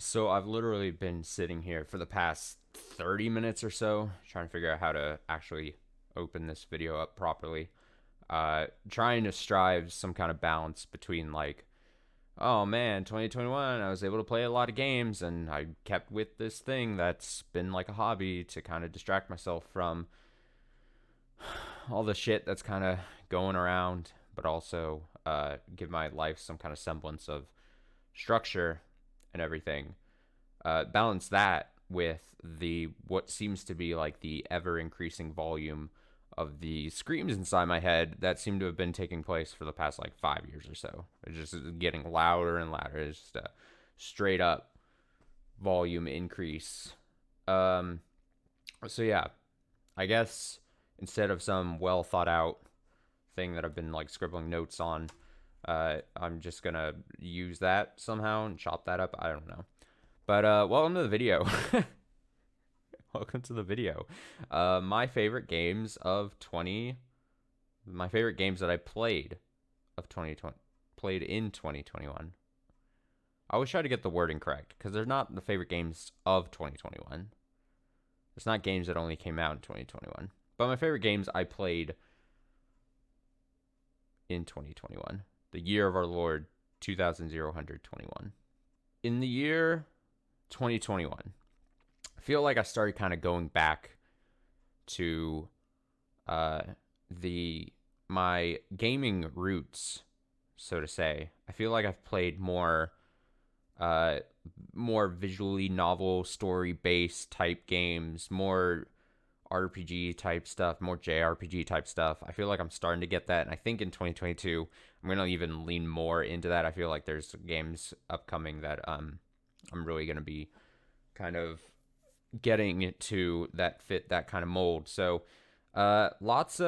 So I've literally been sitting here for the past 30 minutes or so trying to figure out how to actually open this video up properly. Trying to strive some kind of balance between like, oh man, 2021, I was able to play a lot of games and I kept with this thing that's been like a hobby to kind of distract myself from all the shit that's kind of going around, but also give my life some kind of semblance of structure and everything. Balance that with the what seems to be like the ever increasing volume of the screams inside my head that seem to have been taking place for the past like 5 years or so. It's just getting louder and louder. It's just a straight up volume increase. Um, so yeah, I guess instead of some well thought out thing that I've been like scribbling notes on, I'm just gonna use that somehow and chop that up. I don't know. But welcome to the video. Welcome to the video. My favorite games of 20, my favorite games that I played of 2020, played in 2021. I always try to get the wording correct because they're not the favorite games of 2021. It's not games that only came out in 2021. But my favorite games I played in 2021, the year of our Lord 2021. In the year 2021, I feel like I started kind of going back to the my gaming roots, so to say. I feel like I've played uh, more visually novel, story based type games, more RPG type stuff, more JRPG type stuff. I feel like I'm starting to get that, and I think in 2022 I'm gonna even lean more into that. I feel like there's games upcoming that I'm really gonna be kind of getting to that fit that kind of mold. So lots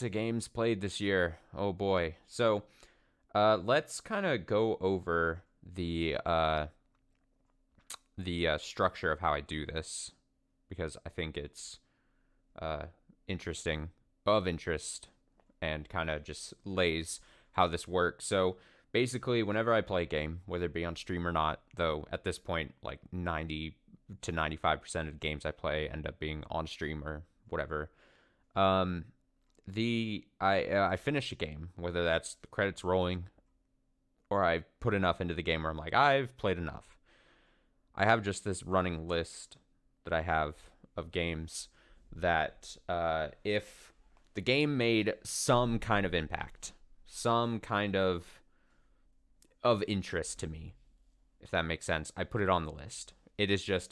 of games played this year. Oh boy. So let's kind of go over the structure of how I do this because I think it's uh interesting of interest and kind of just lays how this works. So basically, whenever I play a game, whether it be on stream or not, though at this point, like 90 to 95% of the games I play end up being on stream or whatever. Um, I finish a game, whether that's the credits rolling or I put enough into the game where I'm like, I've played enough. I have just this running list that I have of games that if the game made some kind of impact, some kind of interest to me, if that makes sense, I put it on the list. It's just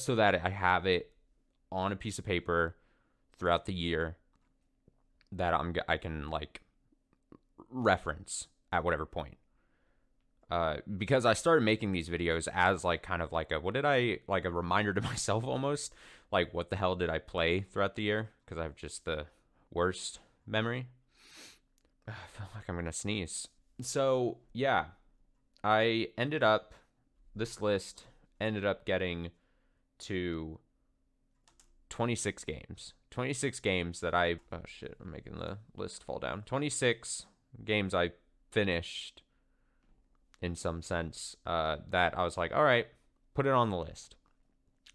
so that I have it on a piece of paper throughout the year that I can like reference at whatever point. Because I started making these videos as like kind of like a reminder to myself almost, like what the hell did I play throughout the year? Because I have just the worst memory. I feel like I'm gonna sneeze. So yeah, I ended up this list ended up getting to 26 games. 26 games that oh shit, I'm making the list fall down. 26 games I finished in some sense that I was like, all right, put it on the list.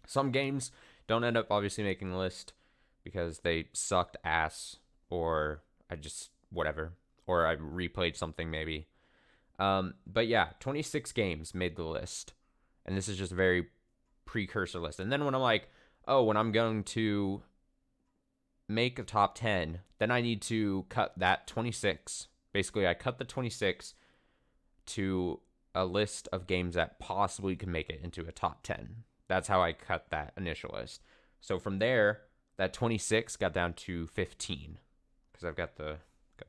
Some games don't end up obviously making the list because they sucked ass or I just whatever or I replayed something maybe. But yeah, 26 games made the list. And this is just a very precursor list. And then when I'm like, oh, when I'm going to make a top 10, then I need to cut that 26. Basically, I cut the 26 to a list of games that possibly could make it into a top 10. That's how I cut that initial list. So from there, that 26 got down to 15 because I've got the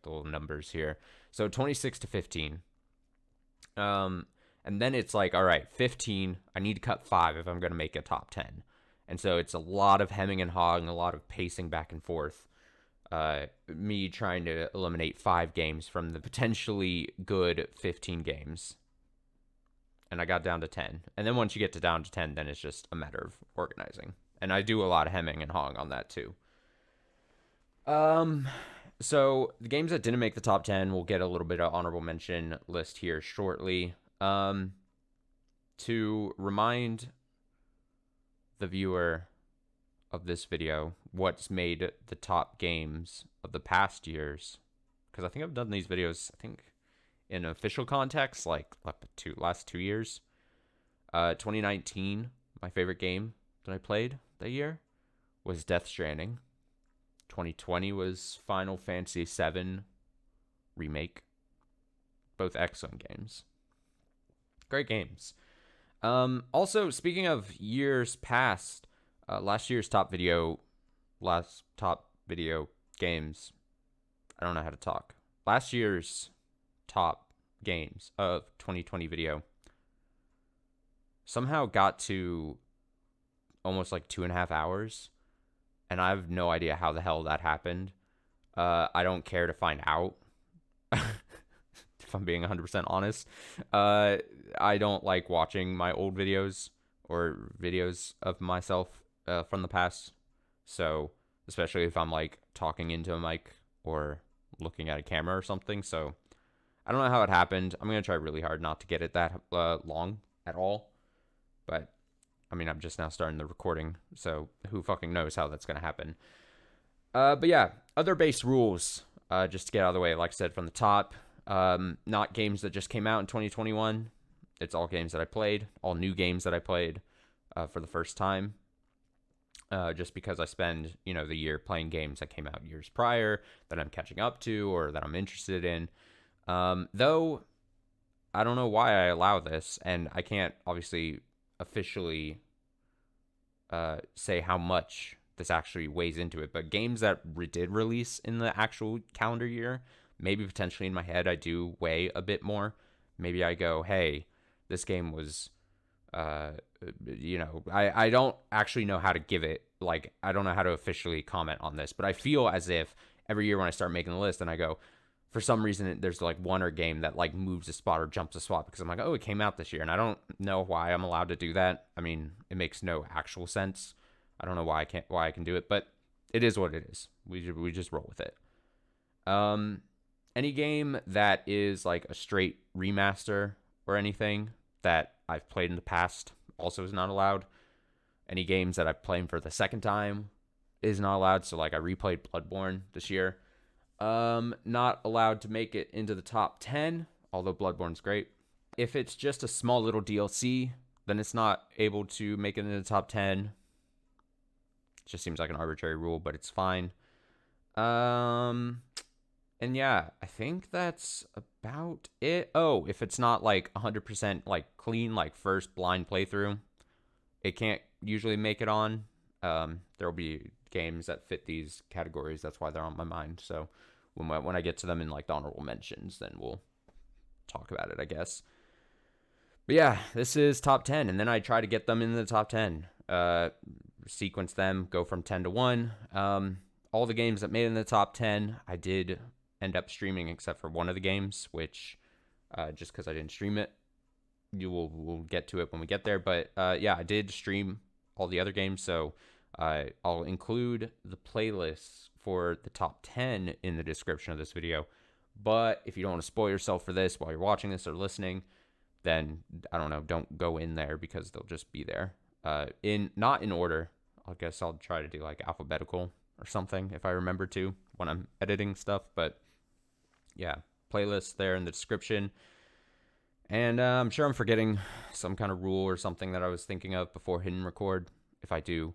little numbers here. So 26 to 15. And then it's like, all right, 15, I need to cut 5 if I'm going to make a top 10. And so it's a lot of hemming and hawing, a lot of pacing back and forth. Me trying to eliminate 5 games from the potentially good 15 games. And I got down to 10. And then once you get down to 10, then it's just a matter of organizing. And I do a lot of hemming and hawing on that too. So the games that didn't make the top 10 will get a little bit of honorable mention list here shortly. To remind the viewer of this video what's made the top games of the past years, because I think I've done these videos, I think, in official context, like last 2 years. 2019, my favorite game that I played that year was Death Stranding. 2020 was Final Fantasy VII Remake. Both excellent games. Great games. Also, speaking of years past, last top video games. I don't know how to talk. Last year's top games of 2020 video somehow got to almost like 2.5 hours, and I have no idea how the hell that happened. I don't care to find out. If I'm being 100% honest, I don't like watching my old videos or videos of myself from the past. So, especially if I'm like talking into a mic or looking at a camera or something. So, I don't know how it happened. I'm going to try really hard not to get it that long at all. But, I mean, I'm just now starting the recording. So, who fucking knows how that's going to happen. But yeah, other base rules, just to get out of the way, like I said, from the top. Not games that just came out in 2021. It's all games that I played, all new games that I played for the first time. Just because I spend, the year playing games that came out years prior that I'm catching up to or that I'm interested in. Though I don't know why I allow this, and I can't obviously officially say how much this actually weighs into it, but games that did release in the actual calendar year, maybe potentially in my head I do weigh a bit more. Maybe I go, hey, this game was, I don't actually know how to give it, like, I don't know how to officially comment on this, but I feel as if every year when I start making the list and I go, for some reason, there's like one or game that like moves a spot or jumps a spot because I'm like, oh, it came out this year. And I don't know why I'm allowed to do that. I mean, it makes no actual sense. I don't know why I can do it, but it is what it is. We just roll with it. Any game that is like a straight remaster or anything that I've played in the past also is not allowed. Any games that I've played for the second time is not allowed. So like I replayed Bloodborne this year. Not allowed to make it into the top 10, although Bloodborne's great. If it's just a small little DLC, then it's not able to make it into the top 10. It just seems like an arbitrary rule, but it's fine. And yeah, I think that's about it. Oh, if it's not like 100% like clean, like first blind playthrough, it can't usually make it on. There'll be games that fit these categories. That's why they're on my mind. So when I get to them in like the honorable mentions, then we'll talk about it, I guess. But yeah, this is top 10. And then I try to get them in the top 10. Sequence them, go from 10 to 1. All the games that made it in the top 10, I did end up streaming except for one of the games, which just because I didn't stream it, we'll get to it when we get there. But yeah, I did stream all the other games, so I'll include the playlists for the top 10 in the description of this video. But if you don't want to spoil yourself for this while you're watching this or listening, then I don't know, don't go in there because they'll just be there. Not in order. I guess I'll try to do like alphabetical or something if I remember to when I'm editing stuff. But yeah, playlist there in the description. And I'm sure I'm forgetting some kind of rule or something that I was thinking of before hitting record. If I do,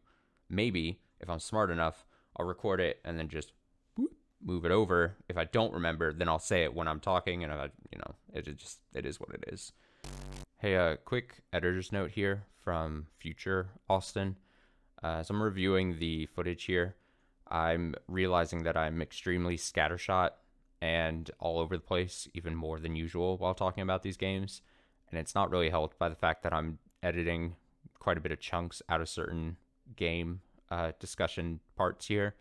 maybe if I'm smart enough, I'll record it and then just move it over. If I don't remember, then I'll say it when I'm talking, and it is what it is. Hey, quick editor's note here from future Austin. As I'm reviewing the footage here, I'm realizing that I'm extremely scattershot and all over the place, even more than usual while talking about these games. And it's not really helped by the fact that I'm editing quite a bit of chunks out of certain game discussion parts here.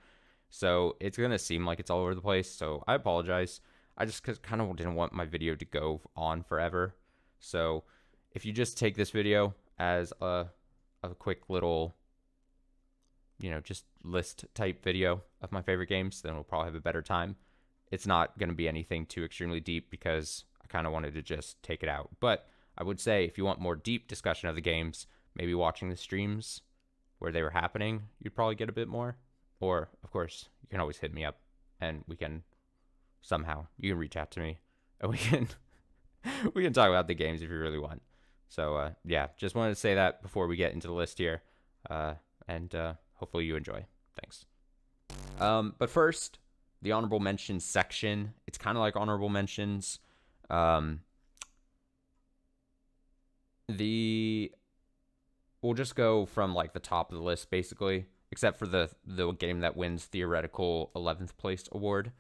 So it's going to seem like it's all over the place. So I apologize. I just kind of didn't want my video to go on forever. So if you just take this video as a quick little, just list type video of my favorite games, then we'll probably have a better time. It's not going to be anything too extremely deep because I kind of wanted to just take it out. But I would say if you want more deep discussion of the games, maybe watching the streams where they were happening, you'd probably get a bit more. Or, of course, you can always hit me up and we can somehow, you can reach out to me and we can talk about the games if you really want. So, yeah, just wanted to say that before we get into the list here. And hopefully you enjoy. Thanks. But first, the honorable mentions section. It's kind of like honorable mentions. We'll just go from like the top of the list basically, except for the game that wins theoretical 11th place award,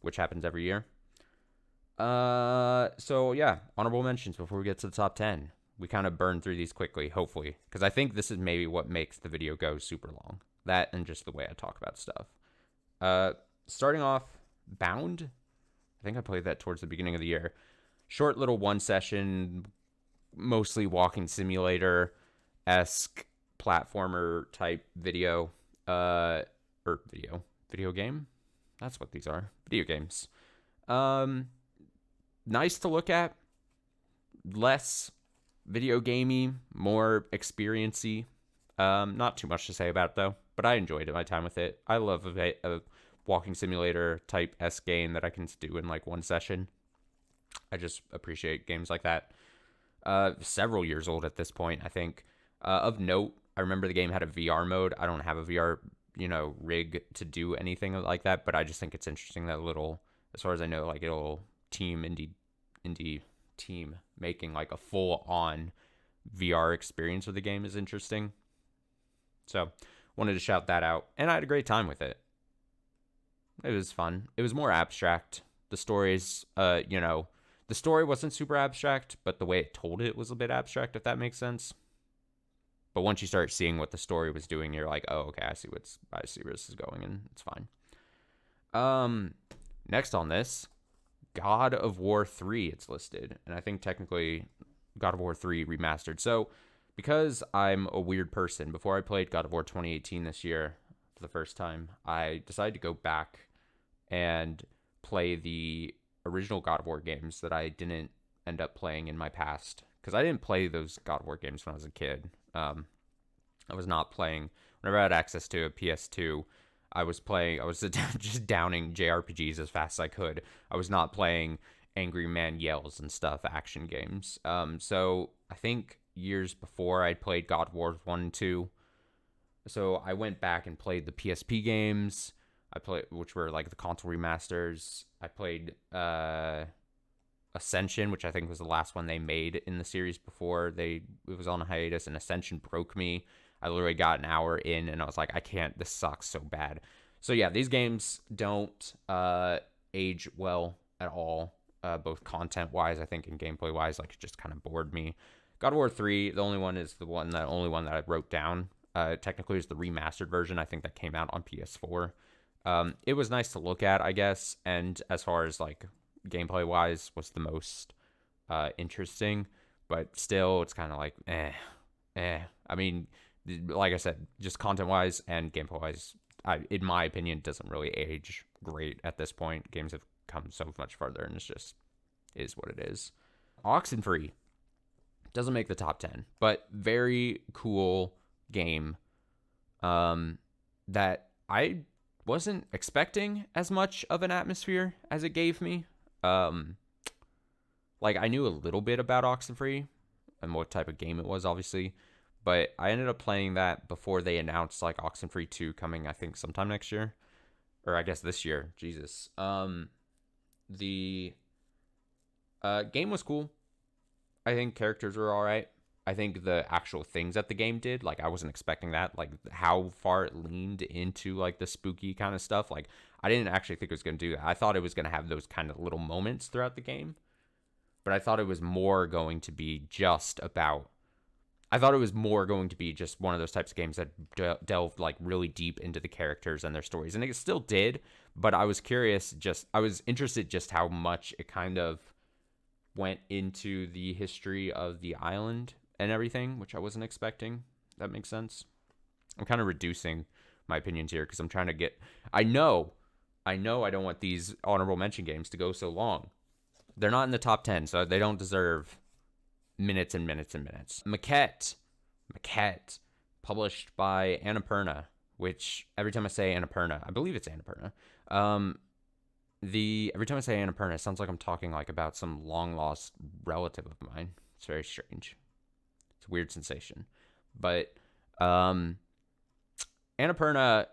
which happens every year. So yeah, honorable mentions before we get to the top 10. We kind of burn through these quickly, hopefully, because I think this is maybe what makes the video go super long. That and just the way I talk about stuff. Starting off, Bound. I think I played that towards the beginning of the year. Short little one session, mostly walking simulator-esque platformer type video. Video game? That's what these are. Video games. Nice to look at. Less video gamey, more experience-y. Not too much to say about it, though, but I enjoyed my time with it. I love a walking simulator type esque game that I can do in like one session. I just appreciate games like that. Several years old at this point, I think. Of note, I remember the game had a VR mode. I don't have a VR, rig to do anything like that, but I just think it's interesting that little, as far as I know, like a little indie team making like a full-on VR experience of the game is interesting. So, wanted to shout that out, and I had a great time with it. It was fun. It was more abstract. The stories, the story wasn't super abstract, but the way it told it was a bit abstract, if that makes sense. But once you start seeing what the story was doing, you're like, oh, okay, I see where this is going, and it's fine. Next on this, God of War 3, it's listed. And I think technically God of War 3 remastered. So because I'm a weird person, before I played God of War 2018 this year for the first time, I decided to go back and play the original God of War games that I didn't end up playing in my past. Because I didn't play those God of War games when I was a kid. I was not playing. Whenever I had access to a PS2, I was just downing JRPGs as fast as I could. I was not playing Angry Man Yells and stuff, action games. So I think years before I played God of War 1 and 2. So I went back and played the PSP games. Which were like the console remasters. I played Ascension, which I think was the last one they made in the series before it was on a hiatus, and Ascension broke me. I literally got an hour in and I was like, I can't, this sucks so bad. So yeah, these games don't age well at all, both content-wise, I think, and gameplay-wise. Like, it just kind of bored me. God of War 3, the only one that I wrote down. Technically, is the remastered version. I think that came out on PS4. It was nice to look at, I guess, and as far as like gameplay-wise, was the most interesting. But still, it's kind of like, I mean, like I said, just content-wise and gameplay-wise, in my opinion, doesn't really age great at this point. Games have come so much further, and it's just is what it is. Oxenfree doesn't make the top 10, but very cool game that I wasn't expecting as much of an atmosphere as it gave me. Like, I knew a little bit about Oxenfree and what type of game it was, obviously, but I ended up playing that before they announced like Oxenfree 2 coming, I think sometime next year, or I guess this year. Jesus. The game was cool. I think characters were all right. I think the actual things that the game did, like, I wasn't expecting that, like how far it leaned into like the spooky kind of stuff. Like, I didn't actually think it was going to do that. I thought it was going to have those kind of little moments throughout the game, but I thought it was more going to be just one of those types of games that delved like really deep into the characters and their stories, and it still did. But I was interested just how much it kind of went into the history of the island and everything, which I wasn't expecting. That makes sense. I'm kind of reducing my opinions here because I'm trying to get... I know I don't want these honorable mention games to go so long. They're not in the top 10, so they don't deserve minutes and minutes and minutes. Maquette, published by Annapurna, which every time I say Annapurna, I believe it's Annapurna. Every time I say Annapurna, it sounds like I'm talking like about some long lost relative of mine. It's very strange. It's a weird sensation. But Annapurna,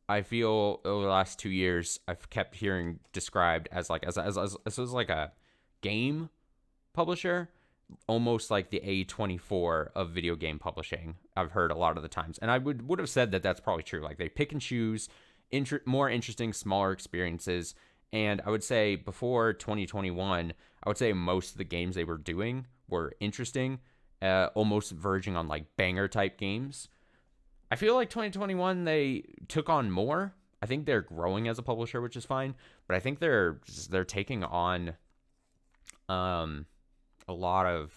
I feel over the last 2 years, I've kept hearing described as like as like a game publisher, almost like the A24 of video game publishing. I've heard a lot of the times, and I would have said that that's probably true. Like they pick and choose more interesting, smaller experiences. And I would say before 2021, I would say most of the games they were doing were interesting, almost verging on like banger type games. I feel like 2021 they took on more. I think they're growing as a publisher, which is fine, but I think they're taking on a lot of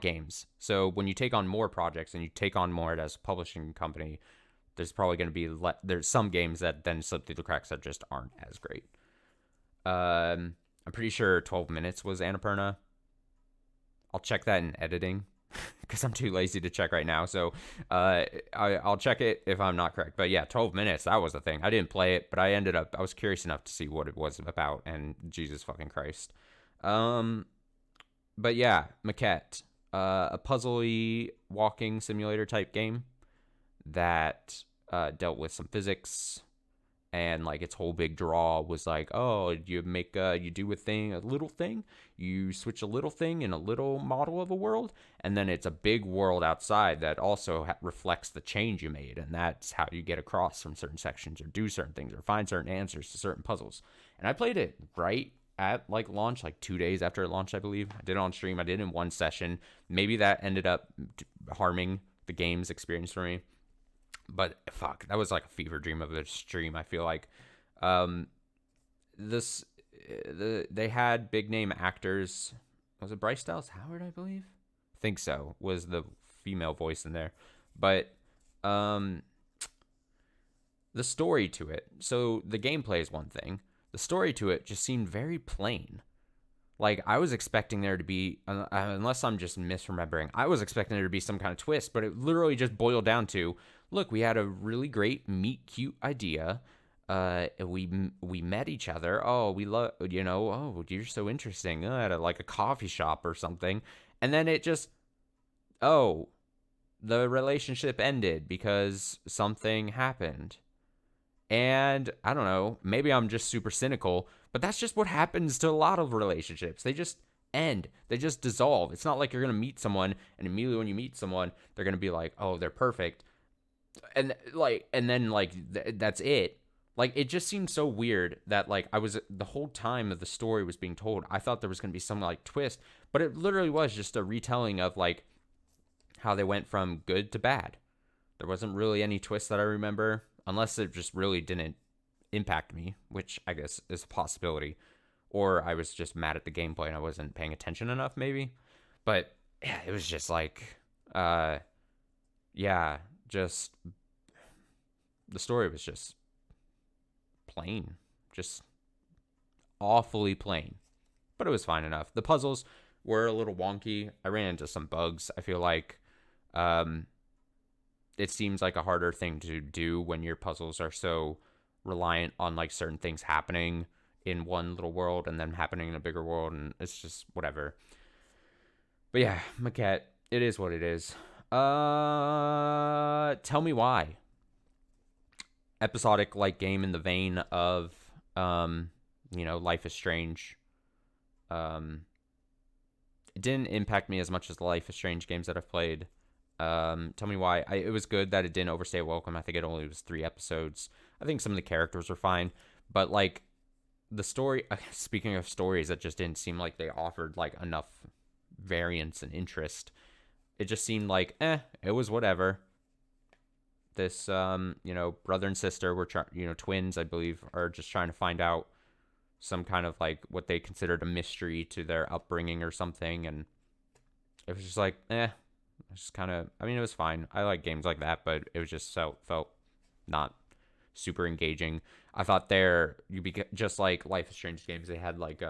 games. So when you take on more projects and you take on more as a publishing company, there's probably going to be there's some games that then slip through the cracks that just aren't as great. I'm pretty sure 12 Minutes was Annapurna. I'll check that in editing because I'm too lazy to check right now. So I'll check it if I'm not correct. But yeah, 12 Minutes, that was the thing. I didn't play it, but I was curious enough to see what it was about, and Jesus fucking Christ. But yeah, Maquette, a puzzly walking simulator type game that dealt with some physics, and like its whole big draw was like, oh, you do a little thing, you switch a little thing in a little model of a world, and then it's a big world outside that also reflects the change you made, and that's how you get across from certain sections or do certain things or find certain answers to certain puzzles. And I played it right at like launch, like 2 days after it launched, I believe. I did it on stream. I did it in one session. Maybe that ended up harming the game's experience for me. But fuck, that was like a fever dream of a stream. I feel like they had big name actors. Was it Bryce Dallas Howard, I believe? I think so. Was the female voice in there. But the story to it. So the gameplay is one thing. The story to it just seemed very plain. Like, I was expecting there to be, unless I'm just misremembering, I was expecting there to be some kind of twist, but it literally just boiled down to, look, we had a really great meet cute idea. We met each other. Oh, we love, oh, you're so interesting. At like a coffee shop or something. And then it just, oh, the relationship ended because something happened. And I don't know, maybe I'm just super cynical, but that's just what happens to a lot of relationships. They just end. They just dissolve. It's not like you're going to meet someone and immediately when you meet someone, they're going to be like, "Oh, they're perfect." And that's it. Like, it just seemed so weird that like the whole time that the story was being told, I thought there was going to be some like twist, but it literally was just a retelling of like how they went from good to bad. There wasn't really any twist that I remember. Unless it just really didn't impact me, which I guess is a possibility. Or I was just mad at the gameplay and I wasn't paying attention enough, maybe. But, yeah, it was just like, just, the story was just plain. Just awfully plain. But it was fine enough. The puzzles were a little wonky. I ran into some bugs, I feel like. It seems like a harder thing to do when your puzzles are so reliant on like certain things happening in one little world and then happening in a bigger world, and it's just whatever. But yeah, Maquette, it is what it is. Tell me why. Episodic like game in the vein of Life is Strange. It didn't impact me as much as the Life is Strange games that I've played. Tell me why. It was good that it didn't overstay welcome. I think it only was 3 episodes. I think some of the characters were fine, but like the story, speaking of stories that just didn't seem like they offered like enough variance and interest. It just seemed like, it was whatever. This, brother and sister were twins, I believe, are just trying to find out some kind of like what they considered a mystery to their upbringing or something. And it was just like, just kind of, it was fine. I like games like that, but it was just felt not super engaging. I thought just like Life is Strange games, they had like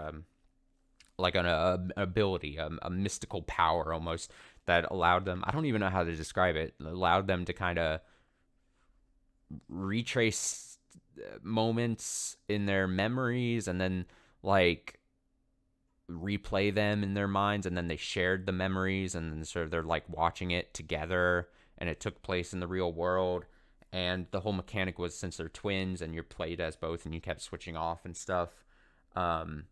like an ability, a mystical power almost that allowed them. I don't even know how to describe it. Allowed them to kind of retrace moments in their memories and then like replay them in their minds, and then they shared the memories, and then sort of they're like watching it together, and it took place in the real world. And the whole mechanic was, since they're twins and you're played as both and you kept switching off and stuff, um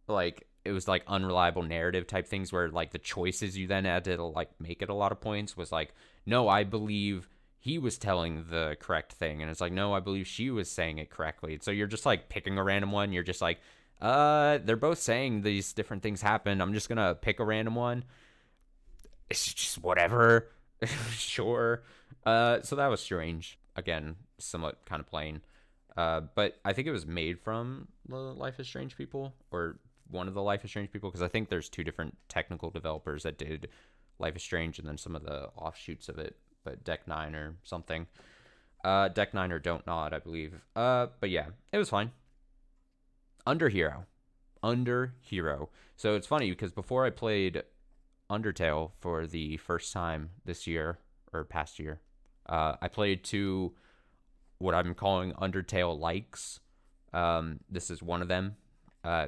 like it was like unreliable narrative type things where like the choices you then had to like make it a lot of points was like, no, I believe he was telling the correct thing, and it's like, no, I believe she was saying it correctly. So you're just like picking a random one. You're just like, they're both saying these different things happen, I'm just gonna pick a random one. It's just whatever. Sure. So that was strange, again, somewhat kind of plain. But I think it was made from the Life is Strange people, or one of the Life is Strange people, because I think there's two different technical developers that did Life is Strange and then some of the offshoots of it, but Deck 9 or something. Deck 9 or Don't Nod, I believe. But yeah, it was fine. Under Hero. Under Hero. So it's funny because before I played Undertale for the first time this year, or past year, I played two what I'm calling Undertale likes. This is one of them.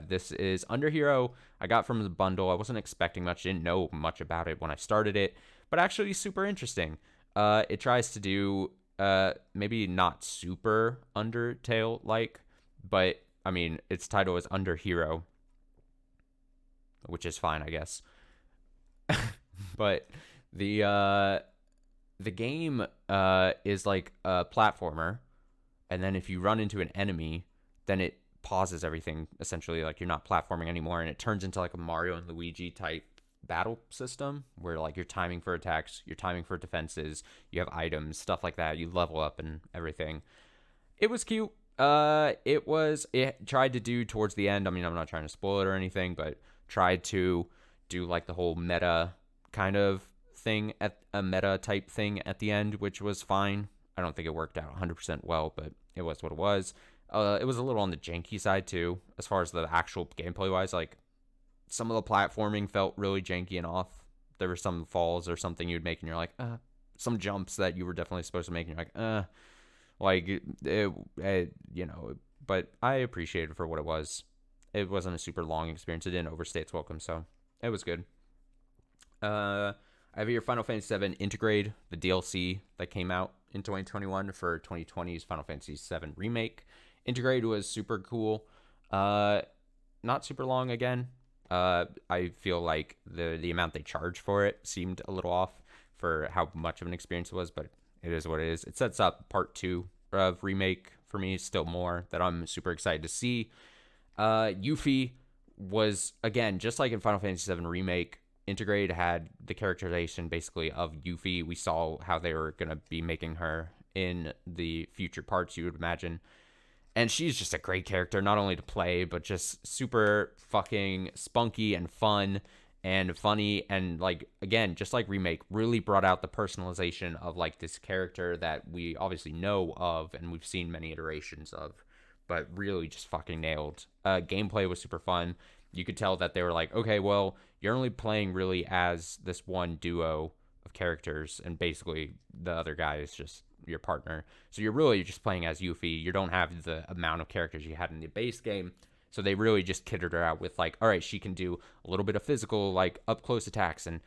This is Under Hero. I got from the bundle. I wasn't expecting much, didn't know much about it when I started it, but actually super interesting. It tries to do maybe not super Undertale like, but I mean its title is Under Hero, which is fine, I guess. But the game is like a platformer, and then if you run into an enemy, then it pauses everything essentially, like you're not platforming anymore, and it turns into like a Mario and Luigi type battle system where like you're timing for attacks, you're timing for defenses, you have items, stuff like that, you level up and everything. It was cute. It tried to do towards the end, I mean, I'm not trying to spoil it or anything, but tried to do like the whole meta kind of thing, at a meta type thing at the end, which was fine. I don't think it worked out 100% well, but it was what it was. It was a little on the janky side too, as far as the actual gameplay wise. Like some of the platforming felt really janky and off. There were some falls or something you'd make, and you're like, some jumps that you were definitely supposed to make, and you're like, you know. But I appreciated it for what it was. It wasn't a super long experience. It didn't overstay its welcome, so it was good. I have here Final Fantasy VII Intergrade, the DLC that came out in 2021 for 2020's Final Fantasy VII Remake. Intergrade was super cool. Not super long again. I feel like the amount they charge for it seemed a little off for how much of an experience it was, but it is what it is. It sets up part 2 of Remake for me, still more that I'm super excited to see. Yuffie was, again, just like in Final Fantasy VII Remake, Intergrade had the characterization basically of Yuffie. We saw how they were going to be making her in the future parts, you would imagine. And she's just a great character, not only to play, but just super fucking spunky and fun and funny. And like, again, just like Remake, really brought out the personalization of like this character that we obviously know of and we've seen many iterations of, but really just fucking nailed. Gameplay was super fun. You could tell that they were like, okay, well, you're only playing really as this one duo of characters, and basically the other guy is just your partner. So you're really just playing as Yuffie. You don't have the amount of characters you had in the base game. So they really just kitted her out with like, all right, she can do a little bit of physical, like up close attacks, and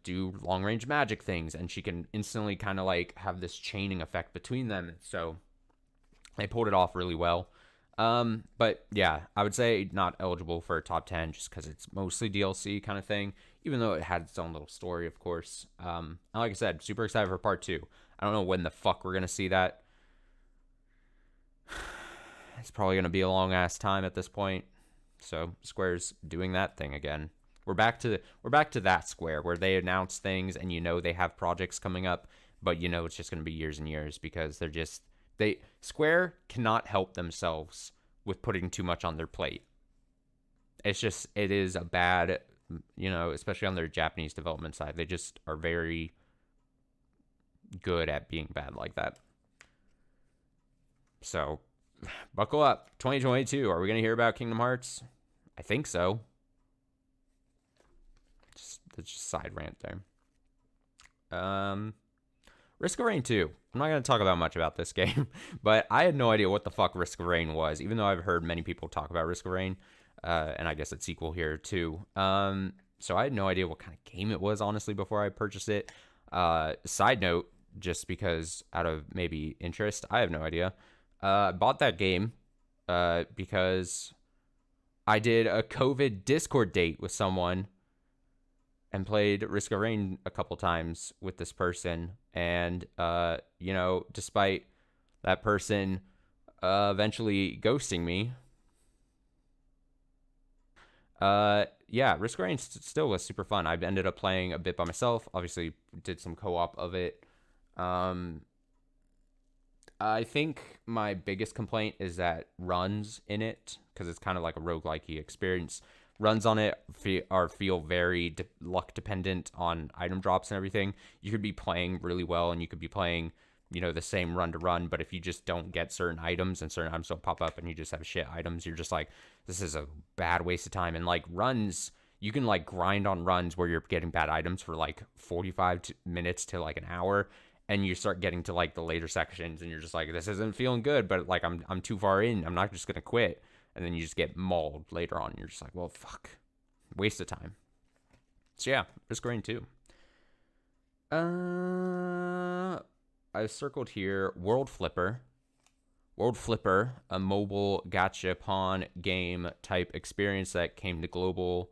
do long range magic things, and she can instantly kind of like have this chaining effect between them. So they pulled it off really well. But yeah, I would say not eligible for a top 10 just because it's mostly DLC kind of thing, even though it had its own little story, of course. Like I said, super excited for part 2. I don't know when the fuck we're going to see that. It's probably going to be a long ass time at this point. So Square's doing that thing again. We're back to that Square where they announce things and you know they have projects coming up, but you know it's just going to be years and years because Square cannot help themselves with putting too much on their plate. It is a bad, especially on their Japanese development side. They just are very good at being bad like that. So, buckle up. 2022. Are we going to hear about Kingdom Hearts? I think so. That's just side rant there. Risk of Rain 2. I'm not going to talk about much about this game, but I had no idea what the fuck Risk of Rain was, even though I've heard many people talk about Risk of Rain, and I guess it's sequel here too. So I had no idea what kind of game it was, honestly, before I purchased it. Side note, just because out of maybe interest, I have no idea. I bought that game because I did a COVID Discord date with someone and played Risk of Rain a couple times with this person. And, despite that person eventually ghosting me, Risk of Rain still was super fun. I ended up playing a bit by myself. Obviously, did some co-op of it. I think my biggest complaint is that runs in it, because it's kind of like a roguelike experience. Runs on it feel very luck dependent on item drops and everything. You could be playing really well and you could be playing, the same run to run, but if you just don't get certain items and certain items don't pop up and you just have shit items, you're just like, this is a bad waste of time. And like runs, you can like grind on runs where you're getting bad items for like 45 minutes to like an hour, and you start getting to like the later sections and you're just like, this isn't feeling good, but like I'm too far in. I'm not just gonna quit. And then you just get mauled later on. You're just like, well, fuck. Waste of time. So yeah, Risk of Rain 2. I've circled here World Flipper. World Flipper, a mobile gachapon game type experience that came to global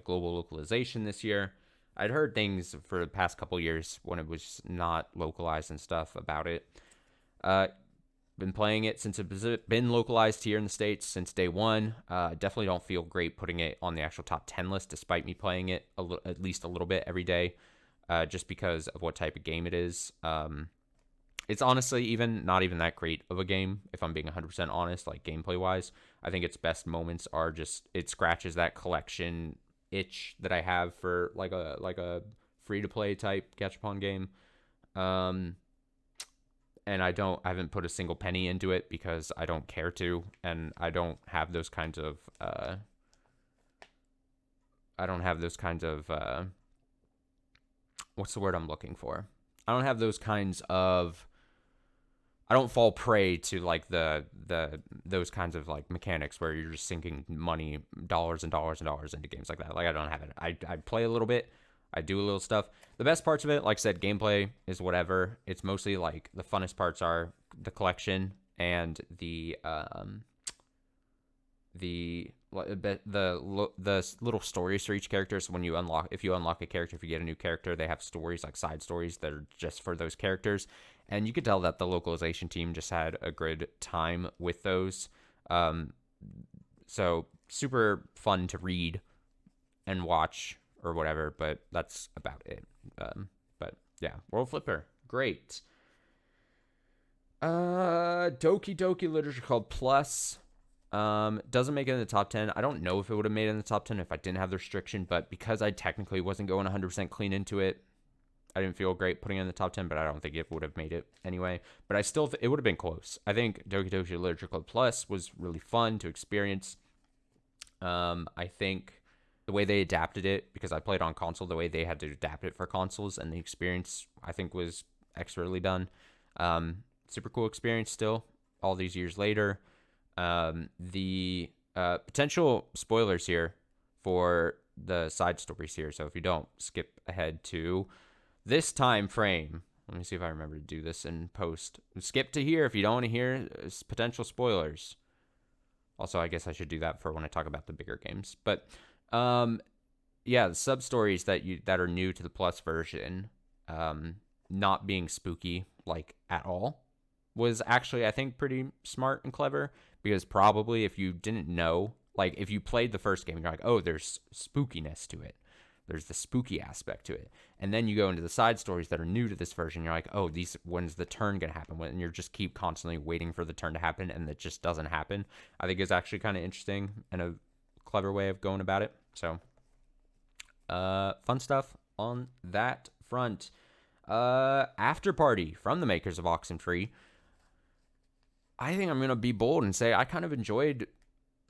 localization this year. I'd heard things for the past couple years when it was not localized and stuff about it. Been playing it since it's been localized here in the States since day one. Definitely don't feel great putting it on the actual top 10 list, despite me playing it at least a little bit every day, just because of what type of game it is. It's honestly not even that great of a game, if I'm being 100% honest, like gameplay-wise. I think its best moments are just, it scratches that collection itch that I have for like a free-to-play type gachapon game. And I haven't put a single penny into it because I don't care to, and I don't have those kinds of, what's the word I'm looking for? I don't have those kinds of, I don't fall prey to like those kinds of like mechanics where you're just sinking money, dollars and dollars and dollars into games like that. Like I don't have it. I play a little bit. I do a little stuff. The best parts of it, like I said, gameplay is whatever. It's mostly like the funnest parts are the collection and the little stories for each character. So when if you unlock a character, if you get a new character, they have stories, like side stories that are just for those characters. And you could tell that the localization team just had a good time with those. So super fun to read and watch or whatever, but that's about it. But yeah, World Flipper, great. Doki Doki Literature Club Plus doesn't make it in the top 10. I don't know if it would have made it in the top 10 if I didn't have the restriction, but because I technically wasn't going 100% clean into it, I didn't feel great putting it in the top 10, but I don't think it would have made it anyway. But I still, it would have been close. I think Doki Doki Literature Club Plus was really fun to experience. I think the way they adapted it, because I played on console, the way they had to adapt it for consoles and the experience, I think was expertly done. Super cool experience still, all these years later. The potential spoilers here for the side stories here, so if you don't, skip ahead to this time frame. Let me see if I remember to do this in post. Skip to here if you don't want to hear potential spoilers. Also, I guess I should do that for when I talk about the bigger games. But the sub stories that are new to the Plus version, not being spooky like at all, was actually, I think, pretty smart and clever, because probably if you didn't know, like if you played the first game, you're like, oh, there's spookiness to it. There's the spooky aspect to it. And then you go into the side stories that are new to this version. You're like, oh, when's the turn going to happen? And you just keep constantly waiting for the turn to happen, and it just doesn't happen. I think it's actually kind of interesting and a clever way of going about it. So, fun stuff on that front. After Party from the makers of Oxenfree. I think I'm going to be bold and say I kind of enjoyed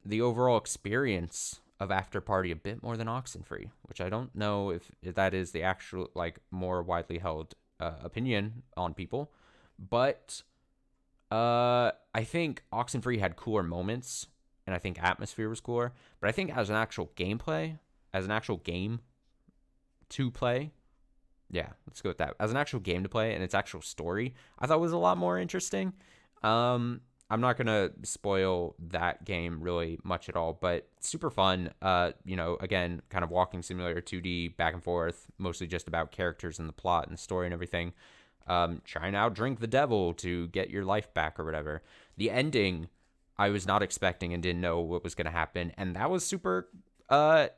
the overall experience of After Party a bit more than Oxenfree, which I don't know if that is the actual, like, more widely held opinion on people. But I think Oxenfree had cooler moments, and I think atmosphere was cooler. But I think as an actual gameplay, as an actual game to play, yeah, let's go with that. As an actual game to play and its actual story, I thought was a lot more interesting. I'm not gonna spoil that game really much at all, but super fun. Again, kind of walking simulator 2D back and forth, mostly just about characters and the plot and the story and everything. Trying to outdrink the devil to get your life back or whatever. The ending, I was not expecting and didn't know what was gonna happen, and that was super. I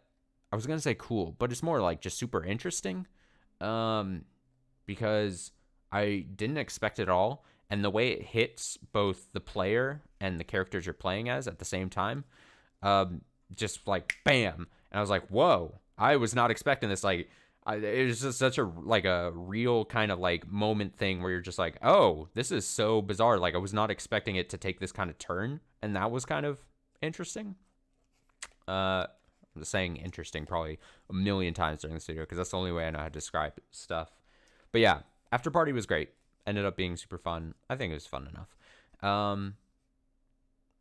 was gonna say cool, but it's more like just super interesting. Because I didn't expect it at all, and the way it hits both the player and the characters you're playing as at the same time, just like bam, and I was like, whoa, I was not expecting this. Like, it was just such a real kind of like moment thing where you're just like, oh, this is so bizarre. Like, I was not expecting it to take this kind of turn, and that was kind of interesting. I'm saying interesting probably a million times during this video because that's the only way I know how to describe stuff. But yeah, After Party was great. Ended up being super fun. I think it was fun enough.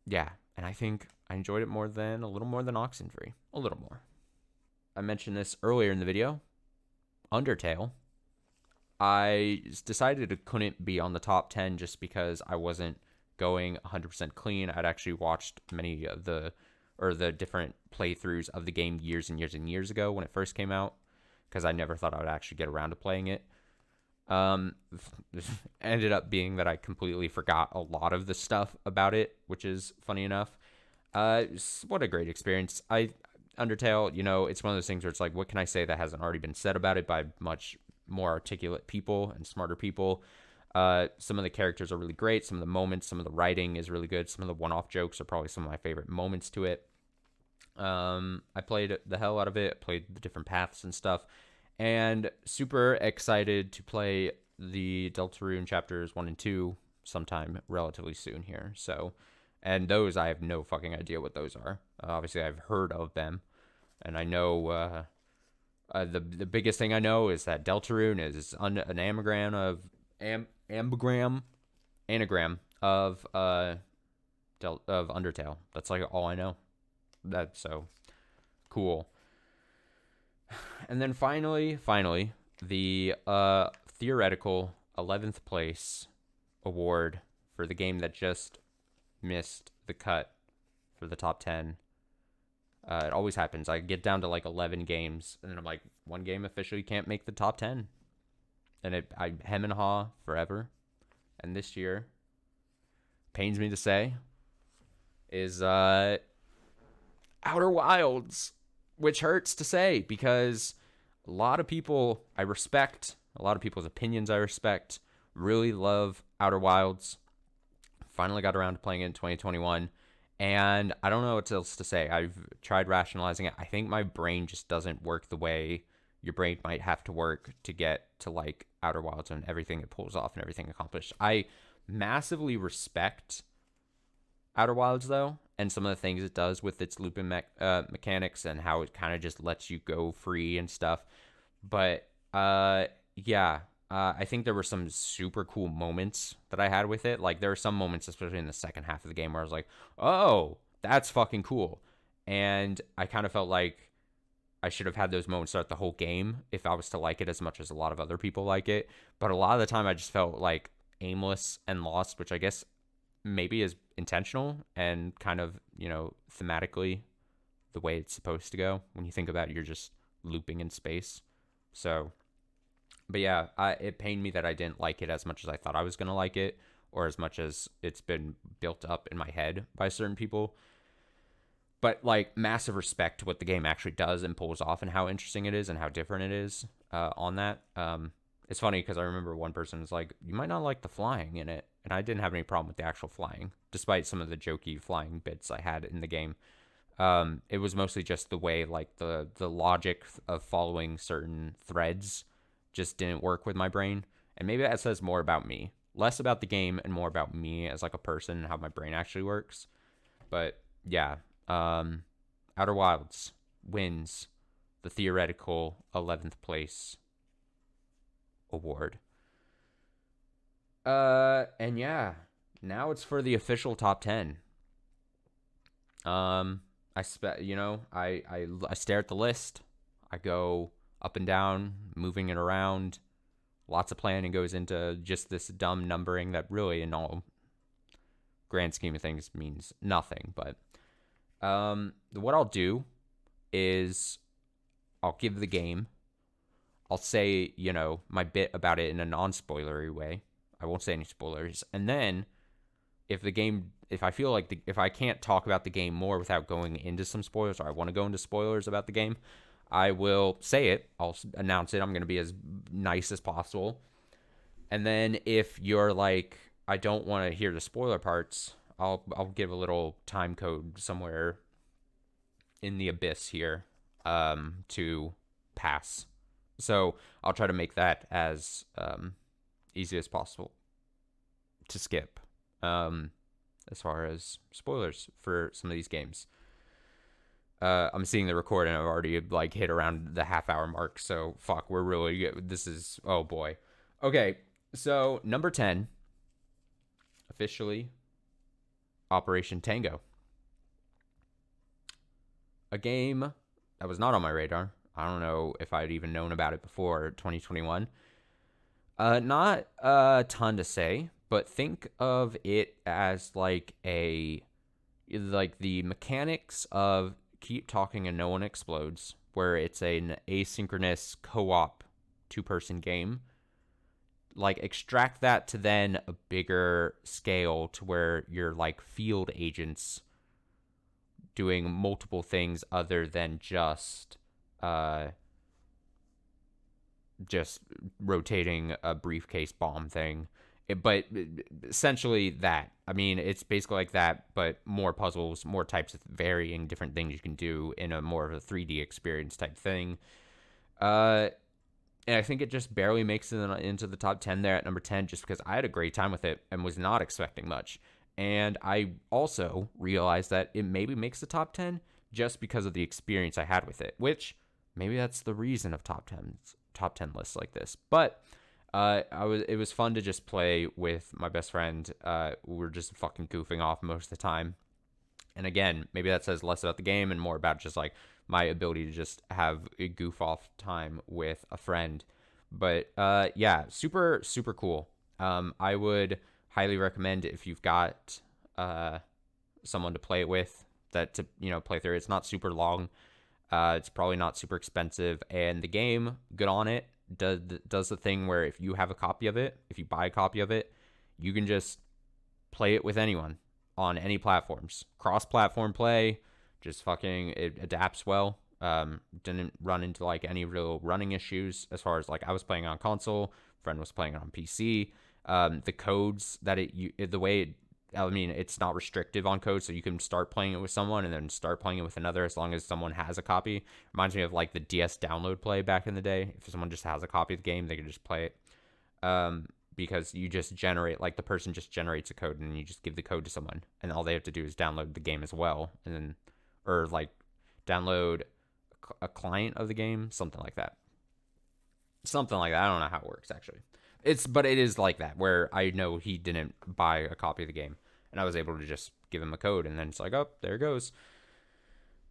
Yeah, and I think I enjoyed it a little more than Oxenfree. A little more. I mentioned this earlier in the video. Undertale. I decided it couldn't be on the top 10 just because I wasn't going 100% clean. I'd actually watched many of the different playthroughs of the game years and years and years ago when it first came out, because I never thought I would actually get around to playing it. Ended up being that I completely forgot a lot of the stuff about it, which is funny enough. What a great experience. Undertale, it's one of those things where it's like, what can I say that hasn't already been said about it by much more articulate people and smarter people? Some of the characters are really great. Some of the moments, some of the writing is really good. Some of the one-off jokes are probably some of my favorite moments to it. I played the hell out of it. Played the different paths and stuff, and super excited to play the Deltarune chapters 1 and 2 sometime relatively soon here. So, and those, I have no fucking idea what those are. Obviously, I've heard of them, and I know the biggest thing I know is that Deltarune is an anagram of Undertale. That's like all I know. That's so cool. And then finally, the theoretical 11th place award for the game that just missed the cut for the top 10. It always happens. I get down to like 11 games, and then I'm like, one game officially can't make the top 10. And I hem and haw forever. And this year, pains me to say, is Outer Wilds, which hurts to say because a lot of people I respect, a lot of people's opinions I respect, really love Outer Wilds. Finally got around to playing it in 2021, and I don't know what else to say. I've tried rationalizing it. I think my brain just doesn't work the way your brain might have to work to get to like Outer Wilds and everything it pulls off and everything accomplished. I massively respect Outer Wilds though, and some of the things it does with its looping mechanics and how it kind of just lets you go free and stuff. But yeah, I think there were some super cool moments that I had with it. Like there were some moments, especially in the second half of the game, where I was like, "Oh, that's fucking cool," and I kind of felt like I should have had those moments throughout the whole game if I was to like it as much as a lot of other people like it. But a lot of the time, I just felt like aimless and lost, which I guess maybe is intentional and kind of, thematically the way it's supposed to go. When you think about it, you're just looping in space. So, but yeah, it pained me that I didn't like it as much as I thought I was going to like it, or as much as it's been built up in my head by certain people. But like massive respect to what the game actually does and pulls off and how interesting it is and how different it is on that. It's funny because I remember one person was like, you might not like the flying in it. And I didn't have any problem with the actual flying, despite some of the jokey flying bits I had in the game. It was mostly just the way like the logic of following certain threads just didn't work with my brain. And maybe that says more about me. Less about the game and more about me as like a person and how my brain actually works. But yeah, I Outer Wilds wins the theoretical 11th place award. And yeah, now it's for the official top 10. I stare at the list. I go up and down, moving it around. Lots of planning goes into just this dumb numbering that really, in all grand scheme of things, means nothing. But what I'll do is I'll give the game. I'll say, my bit about it in a non-spoilery way. I won't say any spoilers. And then if I feel like if I can't talk about the game more without going into some spoilers, or I want to go into spoilers about the game, I will say it. I'll announce it. I'm going to be as nice as possible. And then if you're like, I don't want to hear the spoiler parts, I'll give a little time code somewhere in the abyss here to pass. So I'll try to make that as easy as possible to skip as far as spoilers for some of these games. I'm seeing the record and I've already hit around the half-hour mark, so fuck, we're really good. This is, oh boy. Okay, so number 10, officially, Operation Tango. A game that was not on my radar. I don't know if I'd even known about it before 2021. Not a ton to say, but think of it as the mechanics of Keep Talking and No One Explodes, where it's an asynchronous co-op 2-person game. Extract that to then a bigger scale to where you're field agents doing multiple things other than just rotating a briefcase bomb thing. But essentially that. I mean, it's basically like that, but more puzzles, more types of varying different things you can do in a more of a 3D experience type thing. And I think it just barely makes it into the top 10 there at number 10, just because I had a great time with it and was not expecting much. And I also realized that it maybe makes the top 10 just because of the experience I had with it, which maybe that's the reason of top 10 lists like this. But it was fun to just play with my best friend. We were just fucking goofing off most of the time. And again, maybe that says less about the game and more about just my ability to just have a goof off time with a friend. But yeah, super, super cool. I would highly recommend if you've got someone to play it with to play through. It's not super long. It's probably not super expensive, and the game, good on it, does the thing where if you have a copy of it, if you buy a copy of it, you can just play it with anyone on any platforms. Cross-platform play, just fucking, it adapts well. Didn't run into any real running issues as far as I was playing on console, friend was playing it on PC. The codes that the way it, I mean, it's not restrictive on code, so you can start playing it with someone and then start playing it with another as long as someone has a copy. Reminds me of the DS download play back in the day. If someone just has a copy of the game, they can just play it. Because you just generate, the person just generates a code and you just give the code to someone, and all they have to do is download the game as well, and then, or download a client of the game, something like that. Something like that. I don't know how it works actually. But it is like that, where I know he didn't buy a copy of the game, and I was able to just give him a code, and then it's oh, there it goes.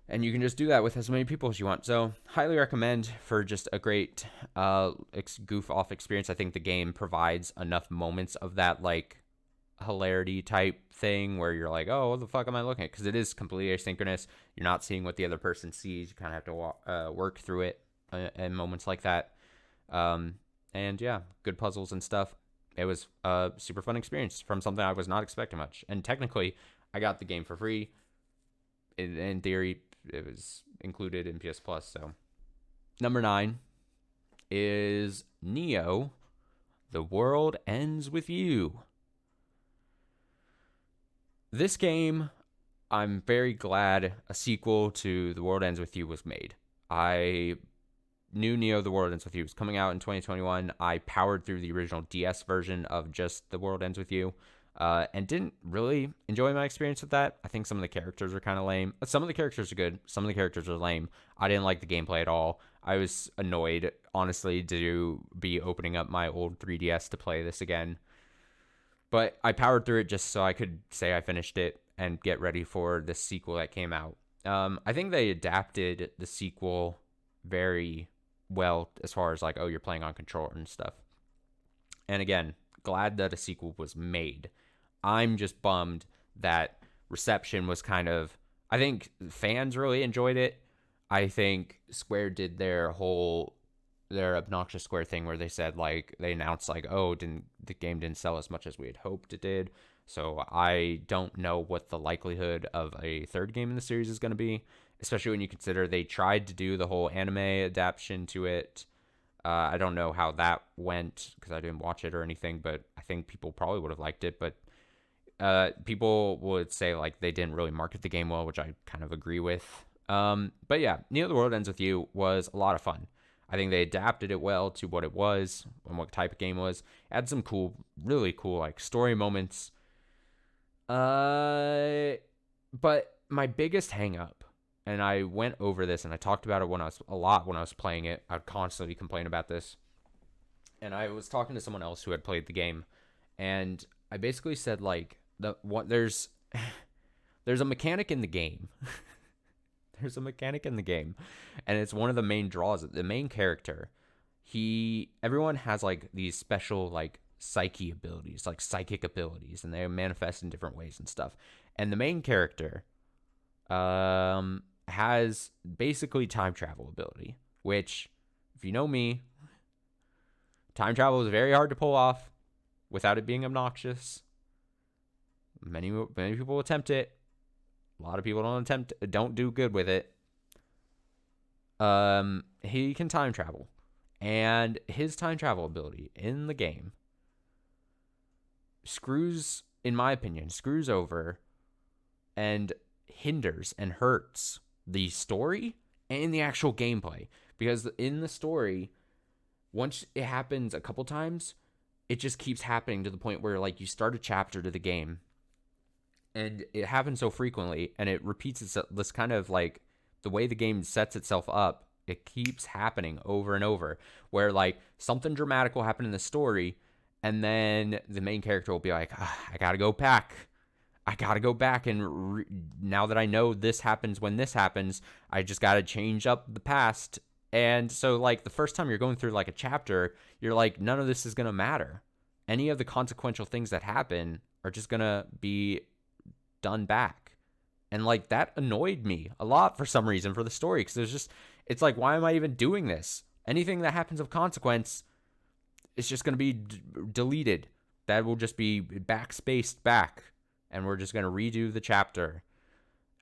And you can just do that with as many people as you want. So highly recommend for just a great goof off experience. I think the game provides enough moments of that hilarity type thing where you're oh, what the fuck am I looking at? Because it is completely asynchronous. You're not seeing what the other person sees. You kind of have to work through it in moments like that. And yeah, good puzzles and stuff. It was a super fun experience from something I was not expecting much. And technically, I got the game for free. In theory, it was included in PS Plus. So, number 9 is Neo: The World Ends With You. This game, I'm very glad a sequel to The World Ends With You was made. I knew Neo: The World Ends With You was coming out in 2021. I powered through the original DS version of just The World Ends With You. and didn't really enjoy my experience with that. I think some of the characters are kind of lame. Some of the characters are good. Some of the characters are lame. I didn't like the gameplay at all. I was annoyed, honestly, to be opening up my old 3DS to play this again. But I powered through it just so I could say I finished it and get ready for the sequel that came out. I think they adapted the sequel very well as far as like, oh, you're playing on controller and stuff. And again, glad that a sequel was made. I'm just bummed that reception was kind of. I think fans really enjoyed it. I think Square did their obnoxious Square thing where they said like they announced like, oh, the game didn't sell as much as we had hoped it did. So I don't know what the likelihood of a third game in the series is going to be, especially when you consider they tried to do the whole anime adaptation to it. I don't know how that went because I didn't watch it or anything, but I think people probably would have liked it. But people would say like they didn't really market the game well, which I kind of agree with. But yeah, Neil the World Ends With You was a lot of fun. I think they adapted it well to what it was and what type of game it was. It had some cool, really cool like story moments. But my biggest hang up, and I went over this and I talked about it when I was playing it. I'd constantly complain about this. And I was talking to someone else who had played the game, and I basically said like there's a mechanic in the game. There's a mechanic in the game, and it's one of the main draws. The main character, everyone has like these special like psychic abilities, and they manifest in different ways and stuff. And the main character, has basically time travel ability, which, if you know me, time travel is very hard to pull off without it being obnoxious. Many people attempt it. A lot of people don't do good with it. He can time travel, and his time travel ability in the game in my opinion, screws over and hinders and hurts the story and the actual gameplay. Because in the story, once it happens a couple times, it just keeps happening to the point where like you start a chapter to the game, and it happens so frequently, and it repeats itself. This kind of like the way the game sets itself up, it keeps happening over and over, where like something dramatic will happen in the story, and then the main character will be like, I gotta go back. And now that I know this happens when this happens, I just gotta change up the past. And so like the first time you're going through like a chapter, you're like, none of this is gonna matter. Any of the consequential things that happen are just gonna be done back. And like that annoyed me a lot for some reason for the story, because it's like, why am I even doing this? Anything that happens of consequence is just going to be deleted. That will just be backspaced back, and we're just going to redo the chapter.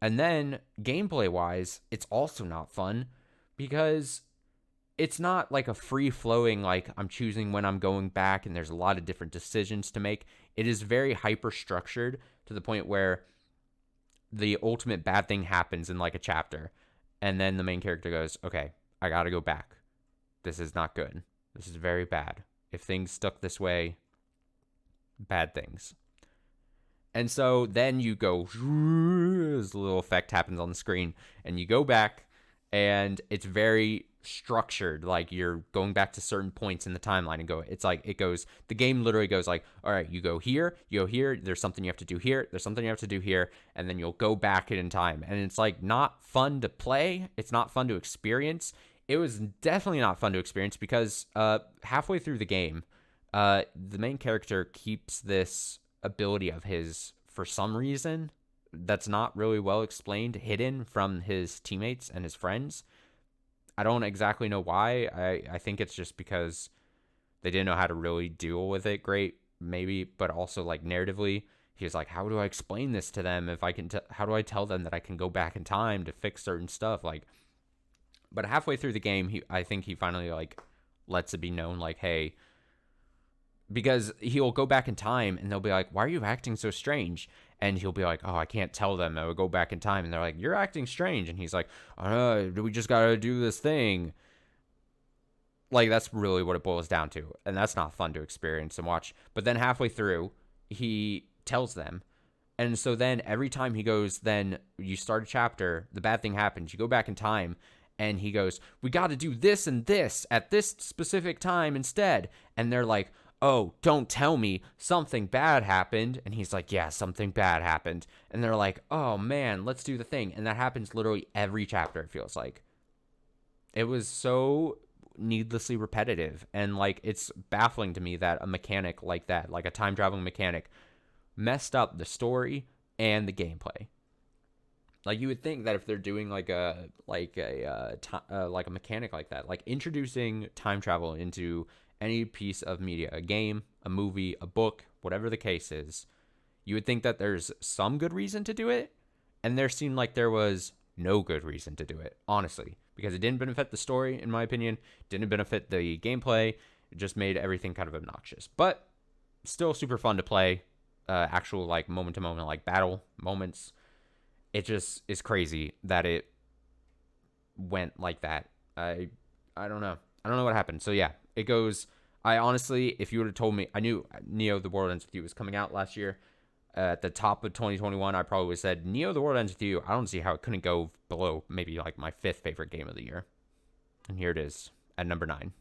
And then gameplay wise, it's also not fun, because it's not like a free flowing, like I'm choosing when I'm going back and there's a lot of different decisions to make. It is very hyper structured to the point where the ultimate bad thing happens in like a chapter, and then the main character goes, okay, I gotta go back. This is not good. This is very bad. If things stuck this way, bad things. And so then you go, this little effect happens on the screen, and you go back, and it's very structured. Like you're going back to certain points in the timeline and the game literally goes like, all right, you go here, there's something you have to do here, there's something you have to do here, and then you'll go back in time. And it's like not fun to play. It's not fun to experience. It was definitely not fun to experience because halfway through the game, the main character keeps this ability of his for some reason that's not really well explained, hidden from his teammates and his friends. I don't exactly know why. I think it's just because they didn't know how to really deal with it great, maybe, but also like narratively, he was like, how do I explain this to them? If I can, how do I tell them that I can go back in time to fix certain stuff? Like, but halfway through the game, I think he finally like lets it be known, like, hey, because he'll go back in time and they'll be like, why are you acting so strange? And he'll be like, oh, I can't tell them. I would go back in time. And they're like, you're acting strange. And he's like, we just got to do this thing. Like, that's really what it boils down to. And that's not fun to experience and watch. But then halfway through, he tells them. And so then every time he goes, then you start a chapter, the bad thing happens. You go back in time, and he goes, we got to do this and this at this specific time instead. And they're like, oh, don't tell me something bad happened. And he's like, yeah, something bad happened. And they're like, oh, man, let's do the thing. And that happens literally every chapter, it feels like. It was so needlessly repetitive. And, like, it's baffling to me that a mechanic like that, like a time-traveling mechanic, messed up the story and the gameplay. Like, you would think that if they're doing like a mechanic like that, like introducing time travel into any piece of media, a game, a movie, a book, whatever the case is, you would think that there's some good reason to do it, and there seemed like there was no good reason to do it, honestly, because it didn't benefit the story, in my opinion, didn't benefit the gameplay, it just made everything kind of obnoxious. But still super fun to play, actual like moment to moment like battle moments. It just is crazy that it went like that. I don't know. I don't know what happened. So yeah, it goes. I honestly, if you would have told me, I knew Neo: The World Ends With You was coming out last year. At the top of 2021, I probably would have said Neo: The World Ends With You. I don't see how it couldn't go below maybe like my 5th favorite game of the year. And here it is at number 9.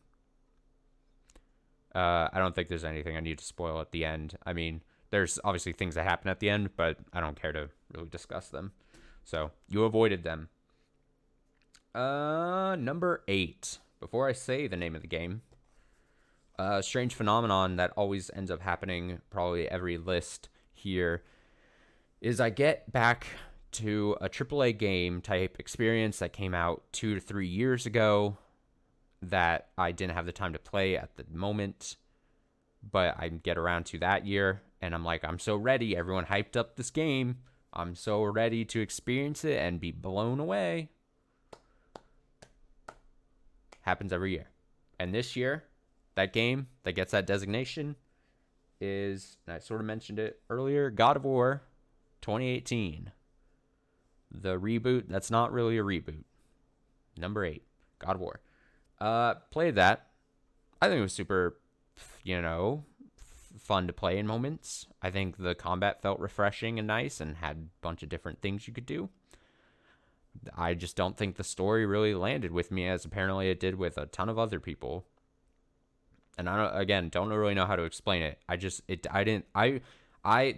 I don't think there's anything I need to spoil at the end. I mean, there's obviously things that happen at the end, but I don't care to really discuss them. So you avoided them. Number 8. Before I say the name of the game, a strange phenomenon that always ends up happening probably every list here is I get back to a AAA game type experience that came out 2 to 3 years ago that I didn't have the time to play at the moment, but I get around to that year and I'm like, I'm so ready. Everyone hyped up this game. I'm so ready to experience it and be blown away. Happens every year. And this year, that game that gets that designation is, and I sort of mentioned it earlier, God of War 2018. The reboot that's not really a reboot. Number 8, God of War. Played that. I think it was super, fun to play in moments. I think the combat felt refreshing and nice and had a bunch of different things you could do. I just don't think the story really landed with me as apparently it did with a ton of other people. And don't really know how to explain it. The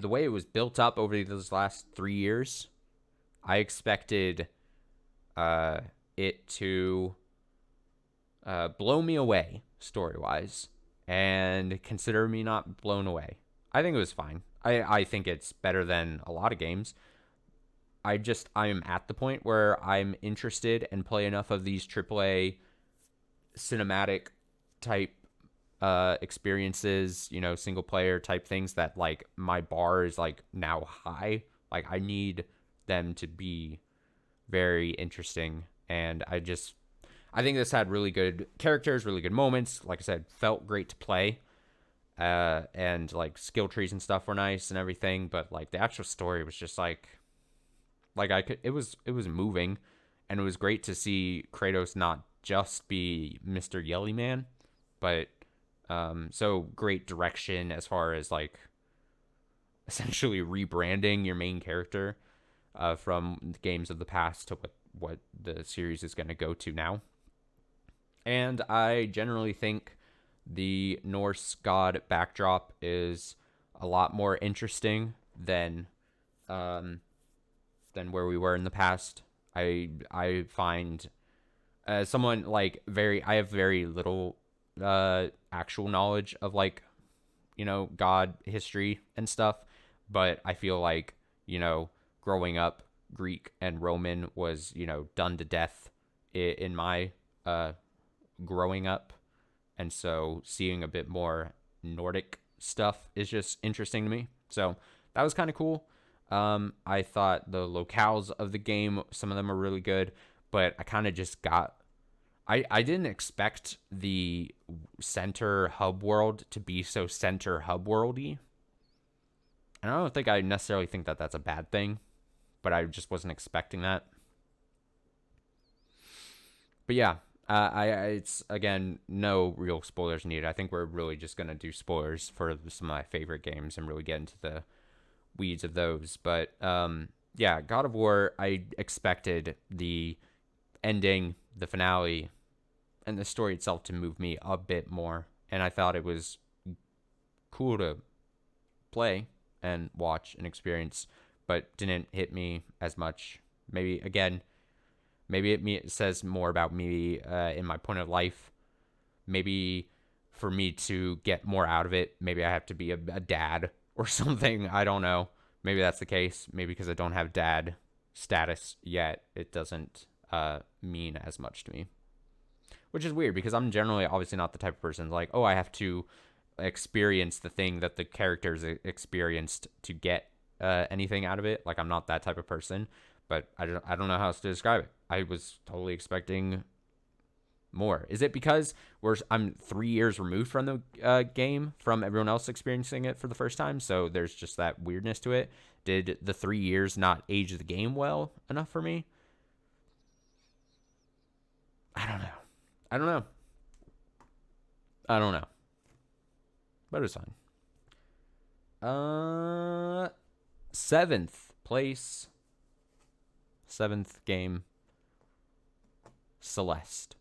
way it was built up over those last 3 years, I expected it to blow me away story-wise, and consider me not blown away. I think it was fine. I think it's better than a lot of games. I'm at the point where I'm interested and play enough of these AAA cinematic type experiences, single player type things that like my bar is like now high. Like I need them to be very interesting, and I think this had really good characters, really good moments. Like I said, felt great to play. And like skill trees and stuff were nice and everything, but like the actual story was just it was moving, and it was great to see Kratos not just be Mr. Yelly Man, but so great direction as far as like essentially rebranding your main character from the games of the past to what the series is going to go to now. And I generally think the Norse god backdrop is a lot more interesting than where we were in the past. I find someone like I have very little actual knowledge of like god history and stuff, but I feel like growing up Greek and Roman was done to death in my growing up, and so seeing a bit more Nordic stuff is just interesting to me. So that was kind of cool. I thought the locales of the game, some of them are really good, but I kind of just I didn't expect the center hub world to be so center hub worldy. And I don't think I necessarily think that that's a bad thing, but I just wasn't expecting that. But yeah, it's again, no real spoilers needed. I think we're really just gonna do spoilers for some of my favorite games and really get into weeds of those. But yeah, God of War, I expected the ending, the finale, and the story itself to move me a bit more. And I thought it was cool to play and watch and experience, but didn't hit me as much. Maybe, again, maybe it says more about me in my point of life. Maybe for me to get more out of it, maybe I have to be a dad or something. I don't know. Maybe that's the case. Maybe because I don't have dad status yet, it doesn't mean as much to me. Which is weird because I'm generally obviously not the type of person like, oh, I have to experience the thing that the characters experienced to get anything out of it. Like, I'm not that type of person, but I don't know how else to describe it. I was totally expecting more. Is it because I'm 3 years removed from the game from everyone else experiencing it for the first time, so there's just that weirdness to it? Did the 3 years not age the game well enough for me? I don't know. I don't know. I don't know. But it's fine. Seventh place. Seventh game. Celeste.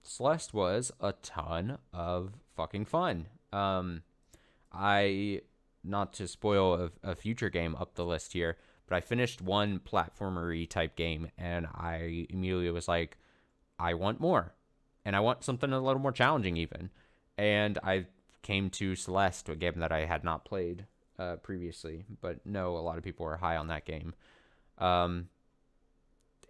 Celeste was a ton of fucking fun. I, not to spoil a future game up the list here, but I finished one platformery type game and I immediately was like, I want more. And I want something a little more challenging even. And I came to Celeste, a game that I had not played previously, but know a lot of people were high on that game.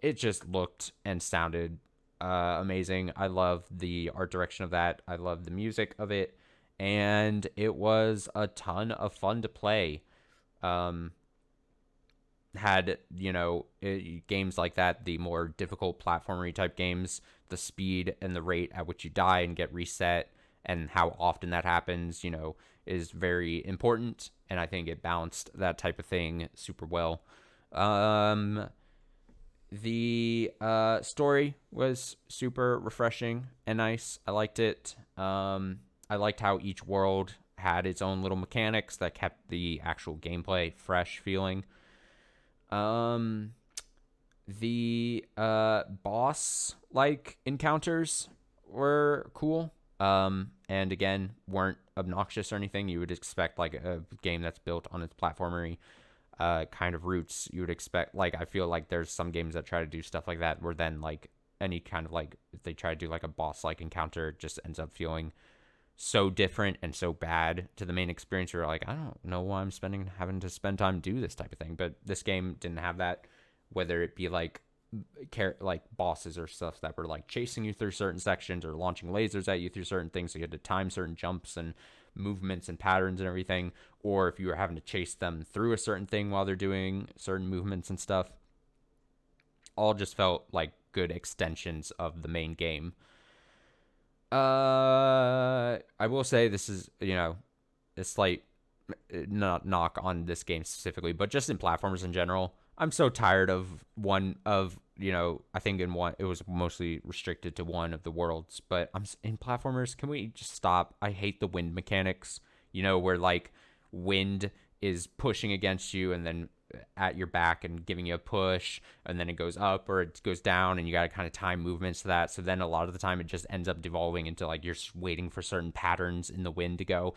It just looked and sounded amazing. I love the art direction of that. I love the music of it. And it was a ton of fun to play. Had, games like that, the more difficult platformery type games, the speed and the rate at which you die and get reset and how often that happens, is very important. And I think it balanced that type of thing super well. The story was super refreshing and nice. I liked it. I liked how each world had its own little mechanics that kept the actual gameplay fresh feeling. The boss like encounters were cool. And again, weren't obnoxious or anything. You would expect like a game that's built on its platformery kind of roots. You would expect, like, I feel like there's some games that try to do stuff like that where then like any kind of like, if they try to do like a boss like encounter, it just ends up feeling so different and so bad to the main experience. You're like, I don't know why I'm having to spend time to do this type of thing. But this game didn't have that, whether it be like bosses or stuff that were like chasing you through certain sections or launching lasers at you through certain things, so you had to time certain jumps and movements and patterns and everything, or if you were having to chase them through a certain thing while they're doing certain movements and stuff, all just felt like good extensions of the main game. I will say this is, a slight not knock on this game specifically, but just in platformers in general. I'm so tired of I think in one, it was mostly restricted to one of the worlds, but I'm in platformers. Can we just stop? I hate the wind mechanics, where like wind is pushing against you and then at your back and giving you a push, and then it goes up or it goes down, and you got to kind of time movements to that. So then a lot of the time it just ends up devolving into like you're just waiting for certain patterns in the wind to go.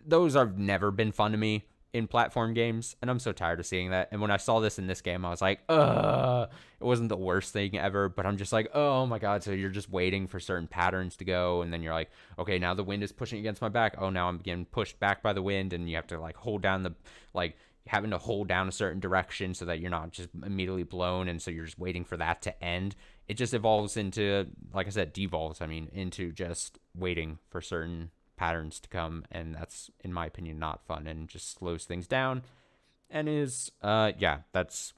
Those have never been fun to me in platform games, and I'm so tired of seeing that. And when I saw this in this game, I was like, it wasn't the worst thing ever, but I'm just like, oh my god, so you're just waiting for certain patterns to go, and then you're like, okay, now the wind is pushing against my back. Oh, now I'm getting pushed back by the wind, and you have to like hold down having to hold down a certain direction so that you're not just immediately blown, and so you're just waiting for that to end. It just evolves into, like I said, devolves, into just waiting for certain patterns to come, and that's, in my opinion, not fun and just slows things down, and is that's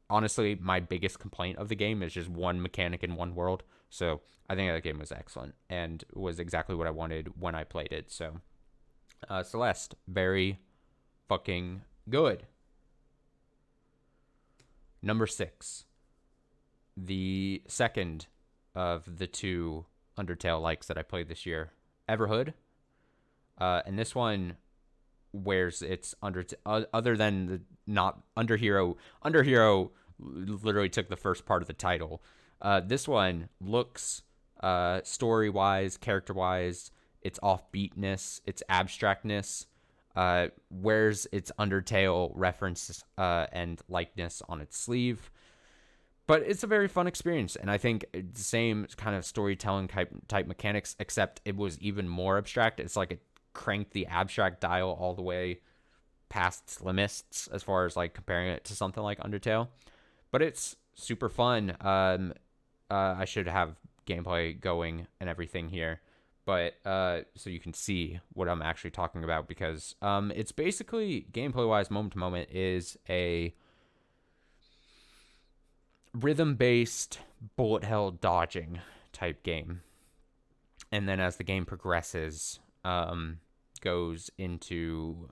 honestly my biggest complaint of the game, is just one mechanic in one world. So I think that game was excellent and was exactly what I wanted when I played it. So Celeste, very fucking good. Number 6, the second of the two Undertale likes that I played this year, Everhood. And this one wears its other than the not Underhero literally took the first part of the title. This one looks, story wise, character wise, its offbeatness, its abstractness, wears its Undertale reference and likeness on its sleeve. But it's a very fun experience, and I think it's the same kind of storytelling type mechanics, except it was even more abstract. It's like it cranked the abstract dial all the way past its limits as far as like comparing it to something like Undertale. But it's super fun. I should have gameplay going and everything here, but so you can see what I'm actually talking about, because it's basically gameplay wise, moment to moment, is a rhythm based bullet hell dodging type game. And then as the game progresses, goes into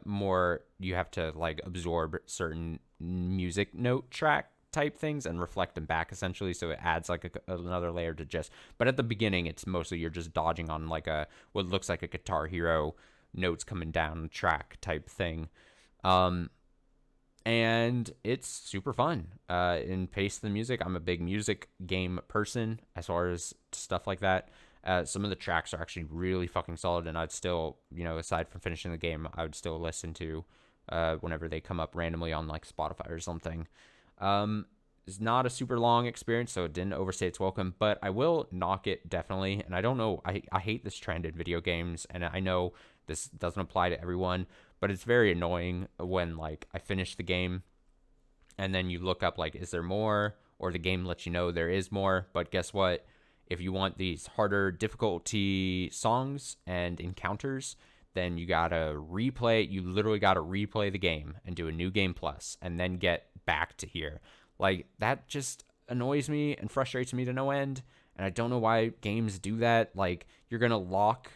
more, you have to like absorb certain music note track type things and reflect them back, essentially, so it adds like another layer to just, but at the beginning it's mostly you're just dodging on like a what looks like a Guitar Hero notes coming down track type thing. And it's super fun. In pace the music, I'm a big music game person as far as stuff like that. Some of the tracks are actually really fucking solid, and I'd still, aside from finishing the game, I would still listen to whenever they come up randomly on like Spotify or something. It's not a super long experience, so it didn't overstay its welcome, but I will knock it definitely. And I don't know, I hate this trend in video games, and I know this doesn't apply to everyone, but it's very annoying when like I finish the game and then you look up like, is there more? Or the game lets you know there is more, but guess what? If you want these harder difficulty songs and encounters, then you gotta replay. You literally gotta replay the game and do a new game plus, and then get back to here. Like, that just annoys me and frustrates me to no end. And I don't know why games do that. Like, you're gonna lock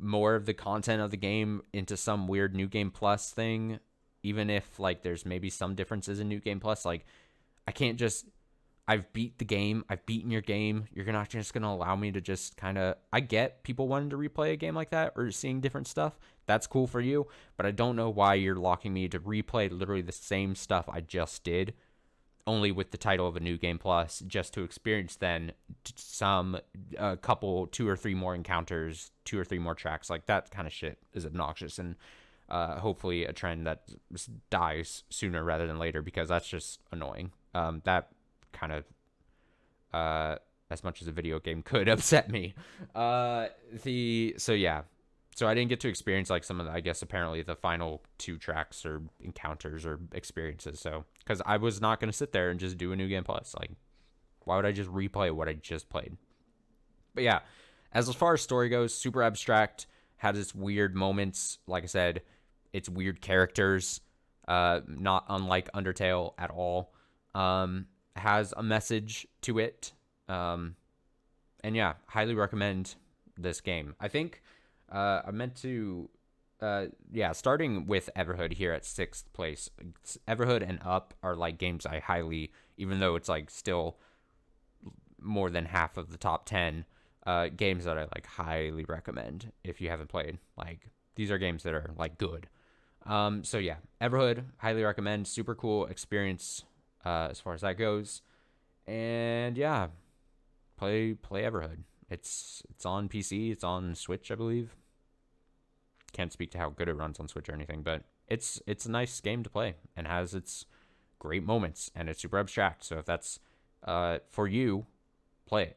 more of the content of the game into some weird new game plus thing, even if like there's maybe some differences in new game plus. Like, I can't just, I've beat the game, I've beaten your game, you're not just gonna allow me to just kind of, I get people wanting to replay a game like that or seeing different stuff, that's cool for you, but I don't know why you're locking me to replay literally the same stuff I just did, only with the title of a new game plus, just to experience then some couple 2 or 3 more encounters, 2 or 3 more tracks. Like, that kind of shit is obnoxious, and hopefully a trend that dies sooner rather than later, because that's just annoying. That kind of as much as a video game could upset me. So I didn't get to experience like some of the, I guess apparently the final 2 tracks or encounters or experiences. So, because I was not going to sit there and just do a new game plus. Like, why would I just replay what I just played? But yeah, as far as story goes, super abstract, had its weird moments. Like I said, it's weird characters, not unlike Undertale at all. Has a message to it. And yeah, highly recommend this game. I think I meant to, starting with Everhood here at 6th place. Everhood and Up are like games I highly, even though it's like still more than half of the top 10, games that I like highly recommend if you haven't played. Like, these are games that are like good. So yeah, Everhood, highly recommend. Super cool experience as far as that goes. And yeah, play Everhood. It's on PC, it's on Switch, I believe. Can't speak to how good it runs on Switch or anything, but it's a nice game to play and has its great moments, and it's super abstract. So if that's for you, play it.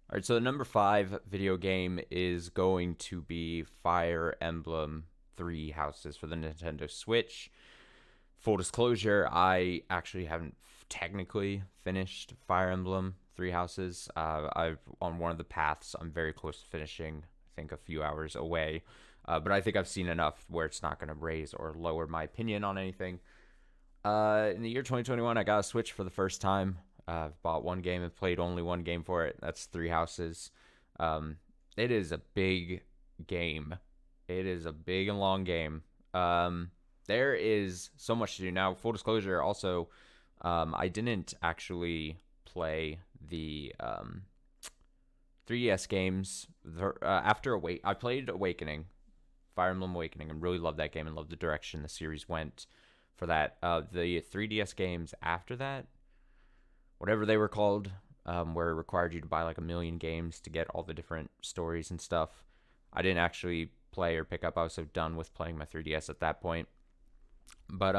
All right, so the number 5 video game is going to be Fire Emblem Three Houses for the Nintendo Switch. Full disclosure, I actually haven't technically finished Fire Emblem Three Houses. I've on one of the paths. I'm very close to finishing. I think a few hours away, but I think I've seen enough where it's not going to raise or lower my opinion on anything. In the year 2021, I got a Switch for the first time. I've bought one game and played only one game for it. That's Three Houses. It is a big game. It is a big and long game. There is so much to do. Now, full disclosure, also, I didn't actually play the 3DS games after I played Awakening Fire Emblem Awakening, and really loved that game and loved the direction the series went for that. The 3DS games after that, whatever they were called, where it required you to buy like a million games to get all the different stories and stuff. I didn't actually play or pick up. I was so done with playing my 3DS at that point. But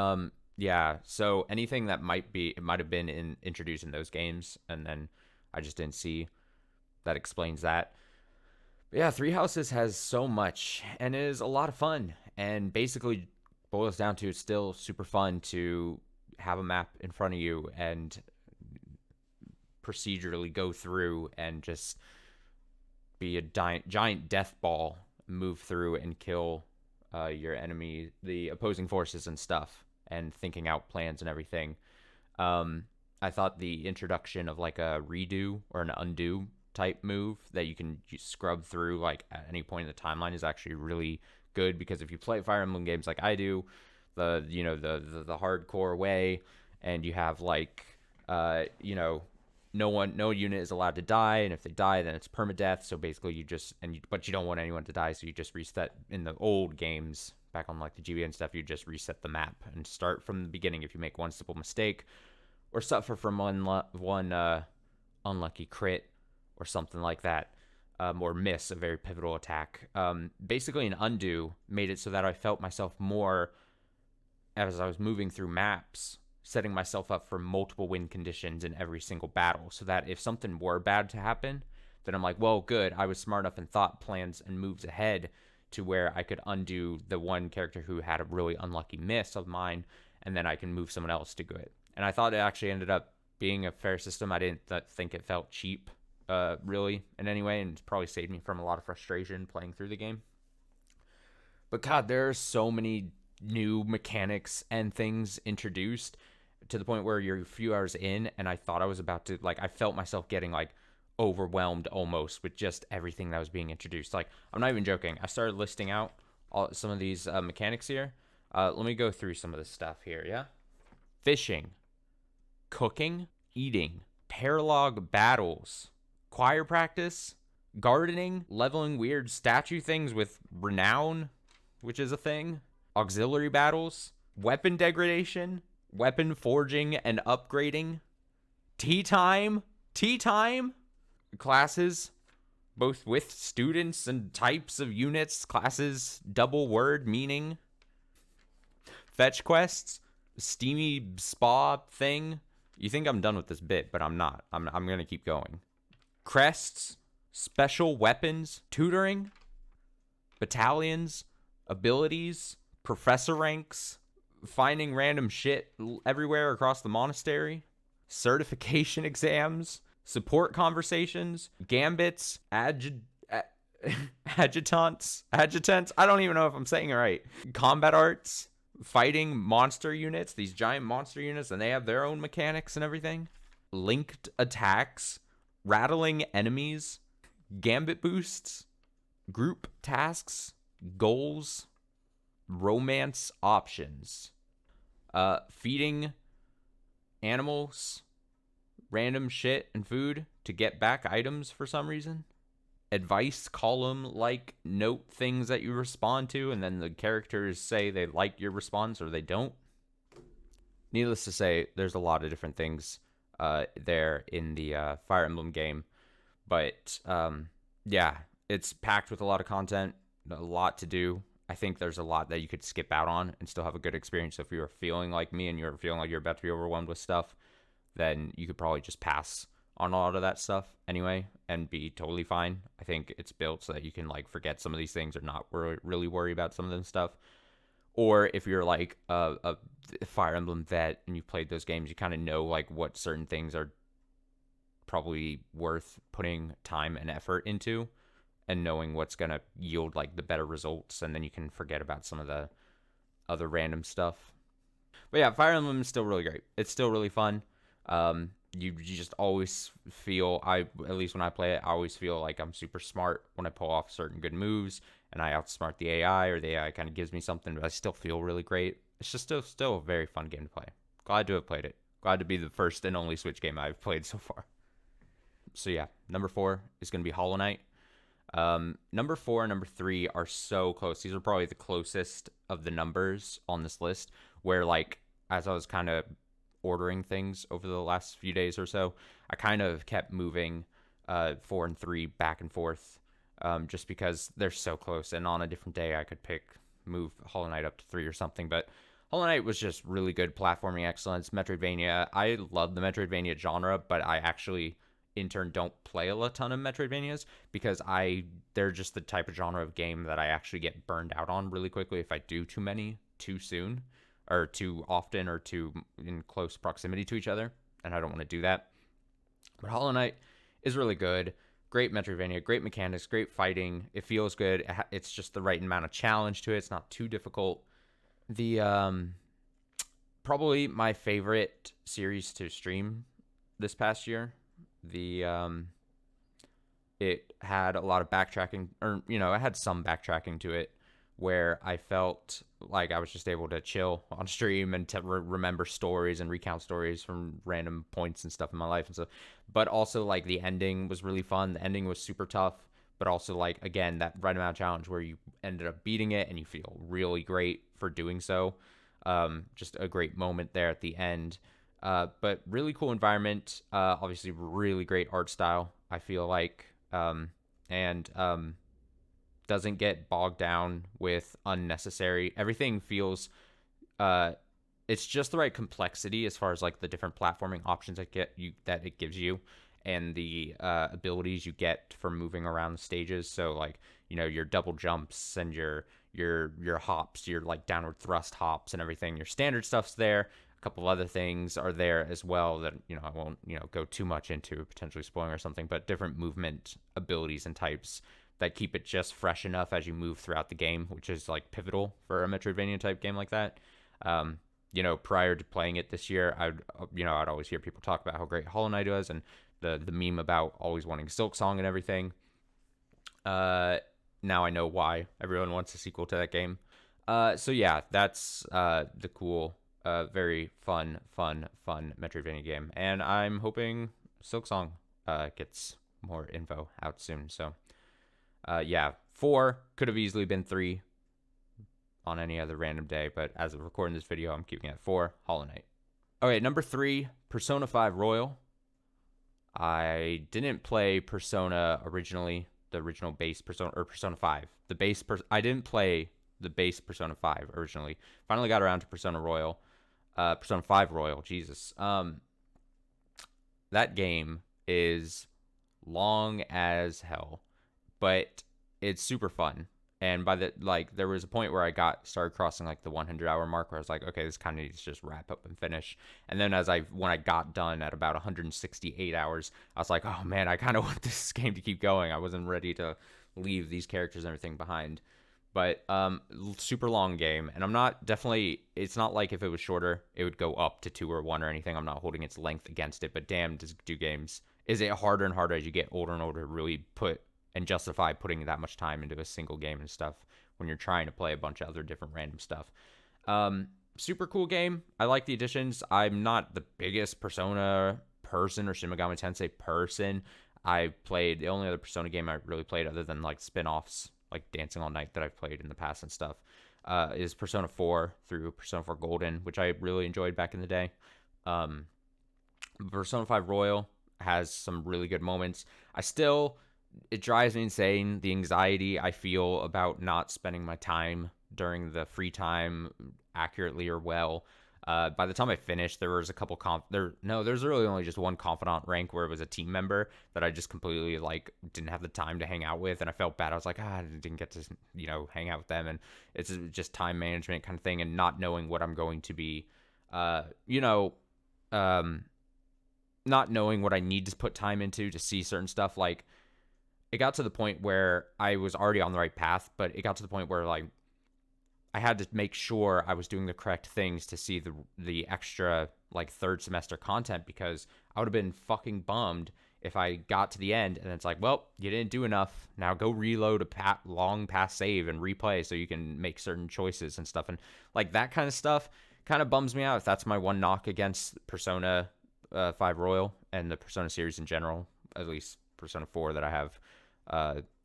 yeah. So anything that might have been introduced in those games, and then I just didn't see. That explains that. But yeah, Three Houses has so much and is a lot of fun, and basically boils down to it's still super fun to have a map in front of you and procedurally go through and just be a giant death ball, move through and kill your enemy, the opposing forces and stuff, and thinking out plans and everything. I thought the introduction of like a redo or an undo type move that you can scrub through like at any point in the timeline is actually really good, because if you play Fire Emblem games like I do, the hardcore way, and you have like no unit is allowed to die, and if they die then it's permadeath. So basically but you don't want anyone to die, so you just reset. In the old games back on like the GBA and stuff, you just reset the map and start from the beginning if you make one simple mistake or suffer from one unlucky crit or something like that, or miss a very pivotal attack. Basically an undo made it so that I felt myself more as I was moving through maps, setting myself up for multiple win conditions in every single battle, so that if something were bad to happen, then I'm like, well, good, I was smart enough and thought plans and moves ahead to where I could undo the one character who had a really unlucky miss of mine, and then I can move someone else to do it. And I thought it actually ended up being a fair system. I didn't think it felt cheap, really, in any way, and it's probably saved me from a lot of frustration playing through the game. But God, there are so many new mechanics and things introduced, to the point where you're a few hours in, and I thought I was about to, like, I felt myself getting, like, overwhelmed almost with just everything that was being introduced. Like, I'm not even joking. I started listing out some of these mechanics here. Let me go through some of this stuff here, yeah? Fishing, cooking, eating, paralog battles, choir practice, gardening, leveling weird statue things with renown, which is a thing, auxiliary battles, weapon degradation, weapon forging and upgrading, tea time, classes, both with students and types of units, classes, double word meaning, fetch quests, steamy spa thing. You think I'm done with this bit, but I'm not. I'm going to keep going. Crests, special weapons, tutoring, battalions, abilities, professor ranks, finding random shit everywhere across the monastery, certification exams, support conversations, gambits, adjutants. I don't even know if I'm saying it right. Combat arts, fighting monster units, these giant monster units, and they have their own mechanics and everything. Linked attacks, rattling enemies, gambit boosts, group tasks, goals, romance options, feeding animals random shit and food to get back items for some reason, advice column like note things that you respond to, and then the characters say they like your response or they don't. Needless to say, there's a lot of different things there in the Fire Emblem game, but yeah, it's packed with a lot of content, a lot to do. I think there's a lot that you could skip out on and still have a good experience. So if you're feeling like me and you're feeling like you're about to be overwhelmed with stuff, then you could probably just pass on a lot of that stuff anyway and be totally fine. I think it's built so that you can like forget some of these things or not really worry about some of them stuff. Or if you're like a Fire Emblem vet and you've played those games, you kind of know like what certain things are probably worth putting time and effort into, and knowing what's going to yield like the better results, and then you can forget about some of the other random stuff. But yeah, Fire Emblem is still really great. It's still really fun. You just always feel, at least when I play it, I always feel like I'm super smart when I pull off certain good moves, and I outsmart the AI, or the AI kind of gives me something, but I still feel really great. It's just still a very fun game to play. Glad to have played it. Glad to be the first and only Switch game I've played so far. So yeah, number 4 is going to be Hollow Knight. Number 4 and number 3 are so close. These are probably the closest of the numbers on this list, where like as I was kind of ordering things over the last few days or so, I kind of kept moving 4 and 3 back and forth, just because they're so close. And on a different day, I could move Hollow Knight up to 3 or something. But Hollow Knight was just really good platforming excellence. Metroidvania. I love the Metroidvania genre, but I actually in turn don't play a ton of Metroidvanias because they're just the type of genre of game that I actually get burned out on really quickly if I do too many too soon or too often or too in close proximity to each other, and I don't want to do that. But Hollow Knight is really good. Great Metroidvania, great mechanics, great fighting. It feels good. It's just the right amount of challenge to it. It's not too difficult. The probably my favorite series to stream this past year. The it had a lot of backtracking, or it had some backtracking to it, where I felt like I was just able to chill on stream and to remember stories and recount stories from random points and stuff in my life and stuff. But also like the ending was really fun. The ending was super tough, but also like again that right amount of challenge where you ended up beating it and you feel really great for doing so. Just a great moment there at the end. But really cool environment. Obviously, really great art style. I feel like, and doesn't get bogged down with unnecessary. Everything feels, it's just the right complexity as far as like the different platforming options that it gives you, and the abilities you get for moving around the stages. So like your double jumps and your hops, your like downward thrust hops and everything. Your standard stuff's there. A couple other things are there as well that I won't go too much into, potentially spoiling or something, but different movement abilities and types that keep it just fresh enough as you move throughout the game, which is like pivotal for a Metroidvania type game like that. Prior to playing it this year, I'd always hear people talk about how great Hollow Knight was and the meme about always wanting Silk Song and everything. Now I know why everyone wants a sequel to that game. So yeah, that's the cool, very fun Metroidvania game, and I'm hoping Silk Song gets more info out soon. So yeah, 4 could have easily been 3 on any other random day, but as of recording this video, I'm keeping it at 4, Hollow Knight. Okay, number 3, Persona 5 Royal. I didn't play Persona originally, the original base Persona, or Persona 5. I didn't play the base Persona 5 originally. Finally got around to Persona Royal. Persona 5 Royal, Jesus. That game is long as hell, but it's super fun. And there was a point where started crossing like the 100-hour mark where I was like, okay, this kind of needs to just wrap up and finish. And then when I got done at about 168 hours, I was like, oh man, I kind of want this game to keep going. I wasn't ready to leave these characters and everything behind. But super long game, and it's not like if it was shorter, it would go up to 2 or 1 or anything. I'm not holding its length against it, but damn, is it harder and harder as you get older and older to really put and justify putting that much time into a single game and stuff when you're trying to play a bunch of other different random stuff. Super cool game. I like the additions. I'm not the biggest Persona person or Shin Megami Tensei person. The only other Persona game I really played other than like spin-offs like Dancing All Night that I've played in the past and stuff, is Persona 4 through Persona 4 Golden, which I really enjoyed back in the day. Persona 5 Royal has some really good moments. It drives me insane, the anxiety I feel about not spending my time during the free time accurately or well. By the time I finished, there was a couple there's really only just one confidant rank where it was a team member that I just completely like didn't have the time to hang out with, and I felt bad. I was like, I didn't get to hang out with them, and it's just time management kind of thing, and not knowing what I'm going to be, not knowing what I need to put time into to see certain stuff. Like it got to the point where I was already on the right path, but it got to the point where like I had to make sure I was doing the correct things to see the extra like third semester content, because I would have been fucking bummed if I got to the end and it's like, well, you didn't do enough. Now go reload a long past save and replay so you can make certain choices and stuff. And like that kind of stuff kind of bums me out. If that's my one knock against Persona 5 Royal and the Persona series in general, at least Persona 4 that I have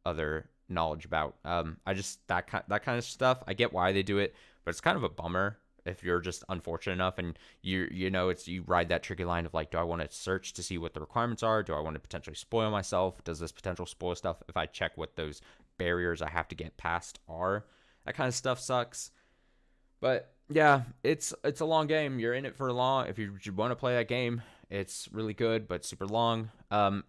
other knowledge about. I just that kind of stuff. I get why they do it, but it's kind of a bummer if you're just unfortunate enough and you know it's you ride that tricky line of like, do I want to search to see what the requirements are? Do I want to potentially spoil myself? Does this potential spoil stuff if I check what those barriers I have to get past are? That kind of stuff sucks. But yeah, it's a long game. You're in it for a long. If you want to play that game, it's really good, but super long.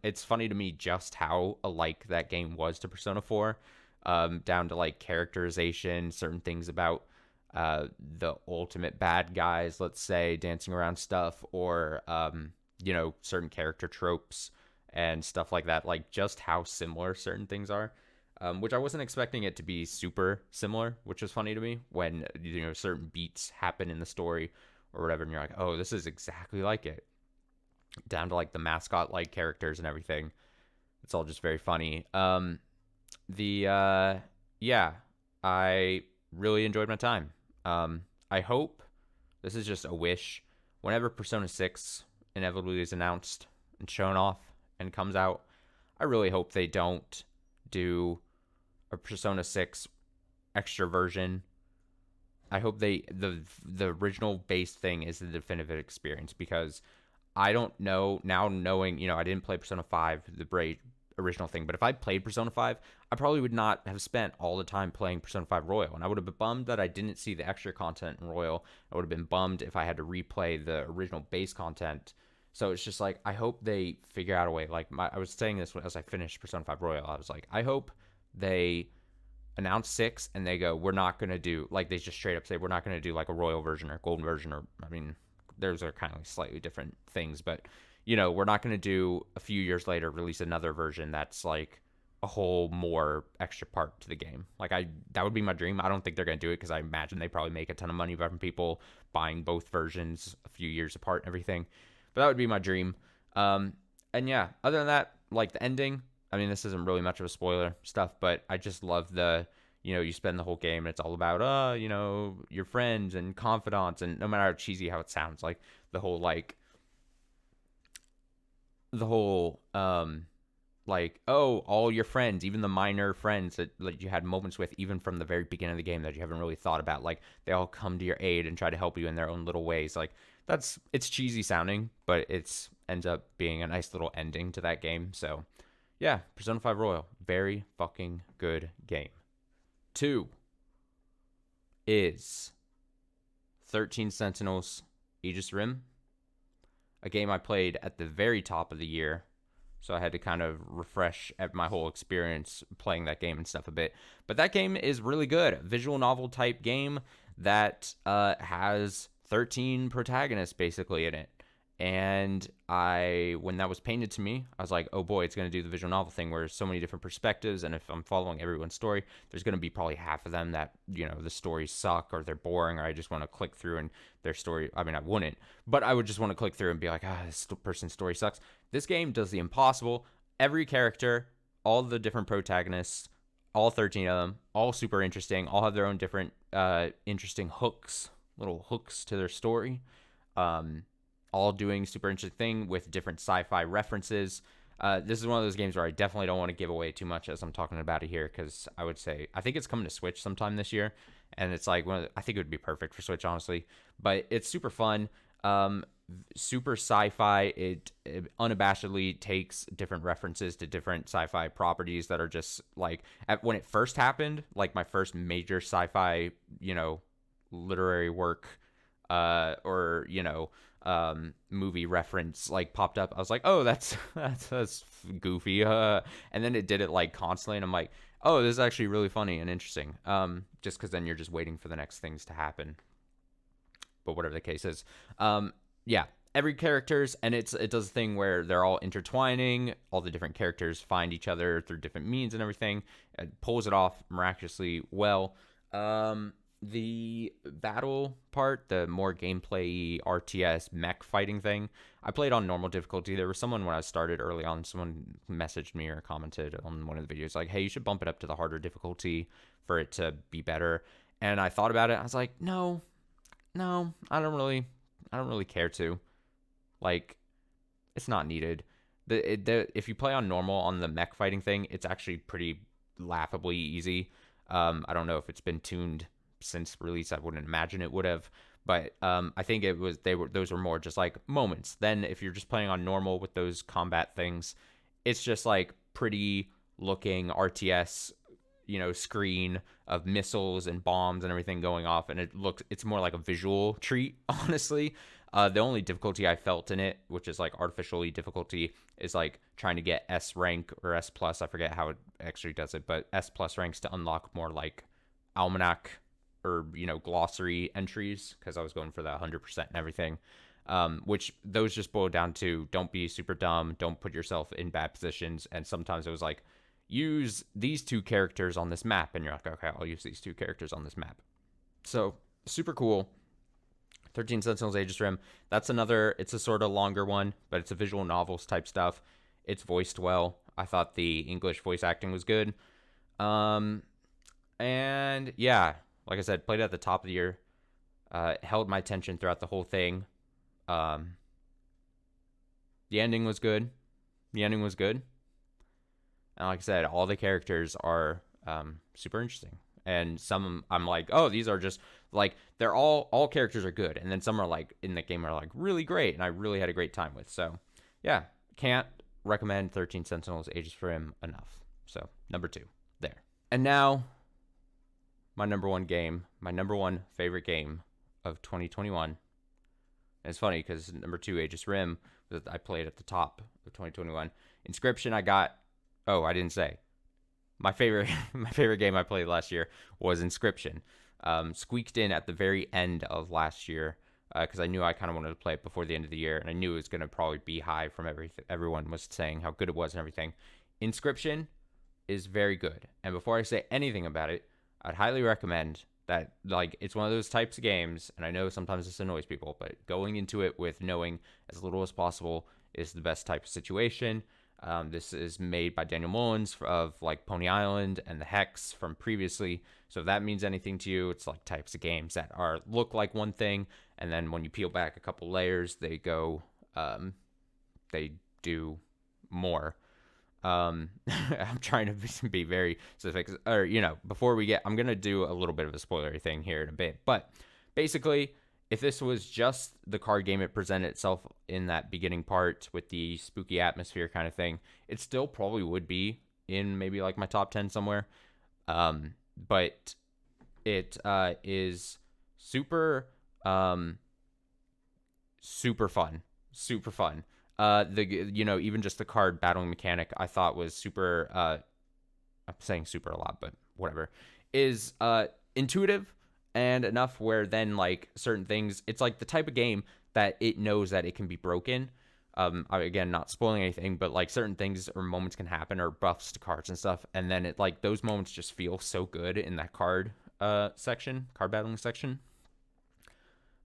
It's funny to me just how alike that game was to Persona 4, down to like characterization, certain things about the ultimate bad guys, let's say, dancing around stuff, or certain character tropes and stuff like that. Like just how similar certain things are. Which I wasn't expecting it to be super similar, which was funny to me when certain beats happen in the story or whatever, and you're like, oh, this is exactly like it, down to like the mascot like characters and everything. It's all just very funny. The Yeah, I really enjoyed my time. I hope this is just a wish. Whenever Persona 6 inevitably is announced and shown off and comes out, I really hope they don't do a Persona 6 extra version. I hope the original base thing is the definitive experience, because I don't know now, knowing, I didn't play Persona 5, the original thing, but if I played Persona 5, I probably would not have spent all the time playing Persona 5 Royal, and I would have been bummed that I didn't see the extra content in Royal. I would have been bummed if I had to replay the original base content. So it's just like, I hope they figure out a way. Like I was saying this as I finished Persona 5 Royal, I was like, I hope they announce 6 and they go, we're not going to do, like, they just straight up say, we're not going to do like a Royal version or Golden version, or, I mean, those are kind of like slightly different things, but, we're not going to do a few years later release another version that's like a whole more extra part to the game. Like, that would be my dream. I don't think they're going to do it, because I imagine they probably make a ton of money from people buying both versions a few years apart and everything. But that would be my dream. And yeah, other than that, like the ending, I mean, this isn't really much of a spoiler stuff, but I just love you spend the whole game and it's all about, your friends and confidants, and no matter how cheesy how it sounds, like the whole, oh, all your friends, even the minor friends that like you had moments with, even from the very beginning of the game that you haven't really thought about, like they all come to your aid and try to help you in their own little ways. Like it's cheesy sounding, but it's ends up being a nice little ending to that game. So yeah, Persona 5 Royal, very fucking good game. 2 is 13 Sentinels Aegis Rim, a game I played at the very top of the year, so I had to kind of refresh my whole experience playing that game and stuff a bit. But that game is really good. Visual novel type game that has 13 protagonists basically in it. And when that was painted to me, I was like, oh boy, it's going to do the visual novel thing where there's so many different perspectives. And if I'm following everyone's story, there's going to be probably half of them that, the stories suck or they're boring, or I just want to click through and their story. I mean, I wouldn't, but I would just want to click through and be like, this person's story sucks. This game does the impossible. Every character, all the different protagonists, all 13 of them, all super interesting, all have their own different interesting little hooks to their story. All doing super interesting thing with different sci-fi references. This is one of those games where I definitely don't want to give away too much as I'm talking about it here, because I think it's coming to Switch sometime this year, and it's like I think it would be perfect for Switch, honestly. But it's super fun, super sci-fi. It unabashedly takes different references to different sci-fi properties that are just like, when it first happened, like my first major sci-fi, literary work, or movie reference like popped up, I was like, oh, that's goofy, and then it did it like constantly, and I'm like, oh, this is actually really funny and interesting, just because then you're just waiting for the next things to happen. But whatever the case is, yeah, every characters, and it does a thing where they're all intertwining, all the different characters find each other through different means and everything. It pulls it off miraculously well. The battle part, the more gameplay RTS mech fighting thing, I played on normal difficulty. There was someone when I started early on, someone messaged me or commented on one of the videos like, hey, you should bump it up to the harder difficulty for it to be better. And I thought about it. I was like, no, I don't really care to. Like, it's not needed. If you play on normal on the mech fighting thing, it's actually pretty laughably easy. I don't know if it's been tuned since release. I wouldn't imagine it would have, but I think those were more just like moments. Then if you're just playing on normal with those combat things, it's just like pretty looking RTS, screen of missiles and bombs and everything going off, and it's more like a visual treat, honestly. The only difficulty I felt in it, which is like artificially difficulty, is like trying to get S rank or S plus. I forget how it actually does it, but S plus ranks to unlock more like almanac or glossary entries, because I was going for that 100% and everything. Which those just boil down to don't be super dumb, don't put yourself in bad positions, and sometimes it was like use these two characters on this map, and you're like, okay, I'll use these two characters on this map. So super cool. 13 Sentinels Aegis Rim. That's another, it's a sort of longer one, but it's a visual novels type stuff. It's voiced well. I thought the English voice acting was good. And yeah, like I said, played at the top of the year. Held my attention throughout the whole thing. The ending was good. And like I said, all the characters are super interesting. And some I'm like, oh, these are just like, they're all characters are good. And then some are like in the game are like really great, and I really had a great time with. So yeah, can't recommend 13 Sentinels Aegis Rim enough. So number 2 there. And now my number one favorite game of 2021. And it's funny because number 2 Aegis Rim that I played at the top of 2021. Inscription I got. Oh, I didn't say. My favorite game I played last year was Inscription. Squeaked in at the very end of last year because I knew I kind of wanted to play it before the end of the year, and I knew it was going to probably be high from everything. Everyone was saying how good it was and everything. Inscription is very good, and before I say anything about it, I'd highly recommend that. Like, it's one of those types of games, and I know sometimes this annoys people, but going into it with knowing as little as possible is the best type of situation. This is made by Daniel Mullins of like Pony Island and the Hex from previously. So if that means anything to you, it's like types of games that look like one thing, and then when you peel back a couple layers, they do more. I'm trying to be very specific, or before we get, I'm gonna do a little bit of a spoilery thing here in a bit, but basically, if this was just the card game, it presented itself in that beginning part with the spooky atmosphere kind of thing, it still probably would be in maybe like my top 10 somewhere. But it is super fun. Even just the card battling mechanic I thought was super, I'm saying super a lot, but whatever, is intuitive and enough where then like certain things, it's like the type of game that it knows that it can be broken. Again, not spoiling anything, but like certain things or moments can happen, or buffs to cards and stuff, and then it like those moments just feel so good in that card battling section.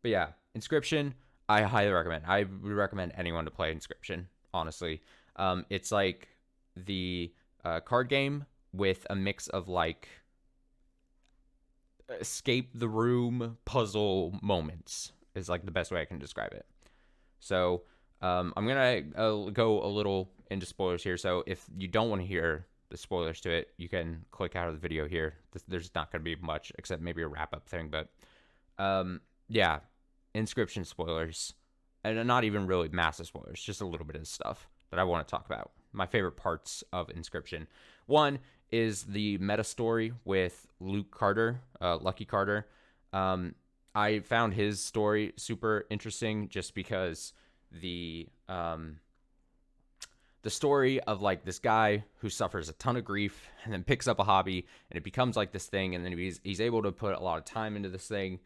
But yeah, Inscription, I highly recommend. I would recommend anyone to play Inscription, honestly. It's like the card game with a mix of like escape the room puzzle moments is like the best way I can describe it. So I'm gonna go a little into spoilers here. So if you don't want to hear the spoilers to it, you can click out of the video here. There's not gonna be much except maybe a wrap up thing, but yeah, Inscription spoilers, and not even really massive spoilers, just a little bit of stuff that I want to talk about. My favorite parts of Inscription. One is the meta story with Luke Carter, Lucky Carter. I found his story super interesting just because the story of like this guy who suffers a ton of grief and then picks up a hobby and it becomes like this thing, and then he's able to put a lot of time into this thing,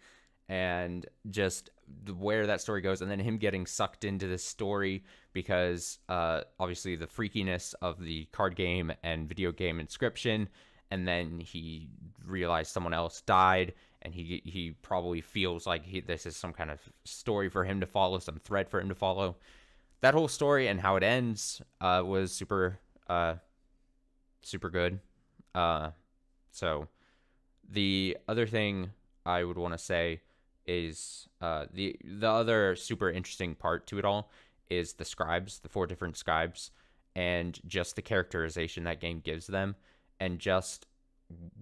and just where that story goes, and then him getting sucked into this story because obviously the freakiness of the card game and video game Inscription, and then he realized someone else died, and he probably feels like this is some kind of story for him to follow, some thread for him to follow. That whole story and how it ends was super good. So the other thing I would want to say is the other super interesting part to it all is the scribes, the 4 different scribes, and just the characterization that game gives them. and just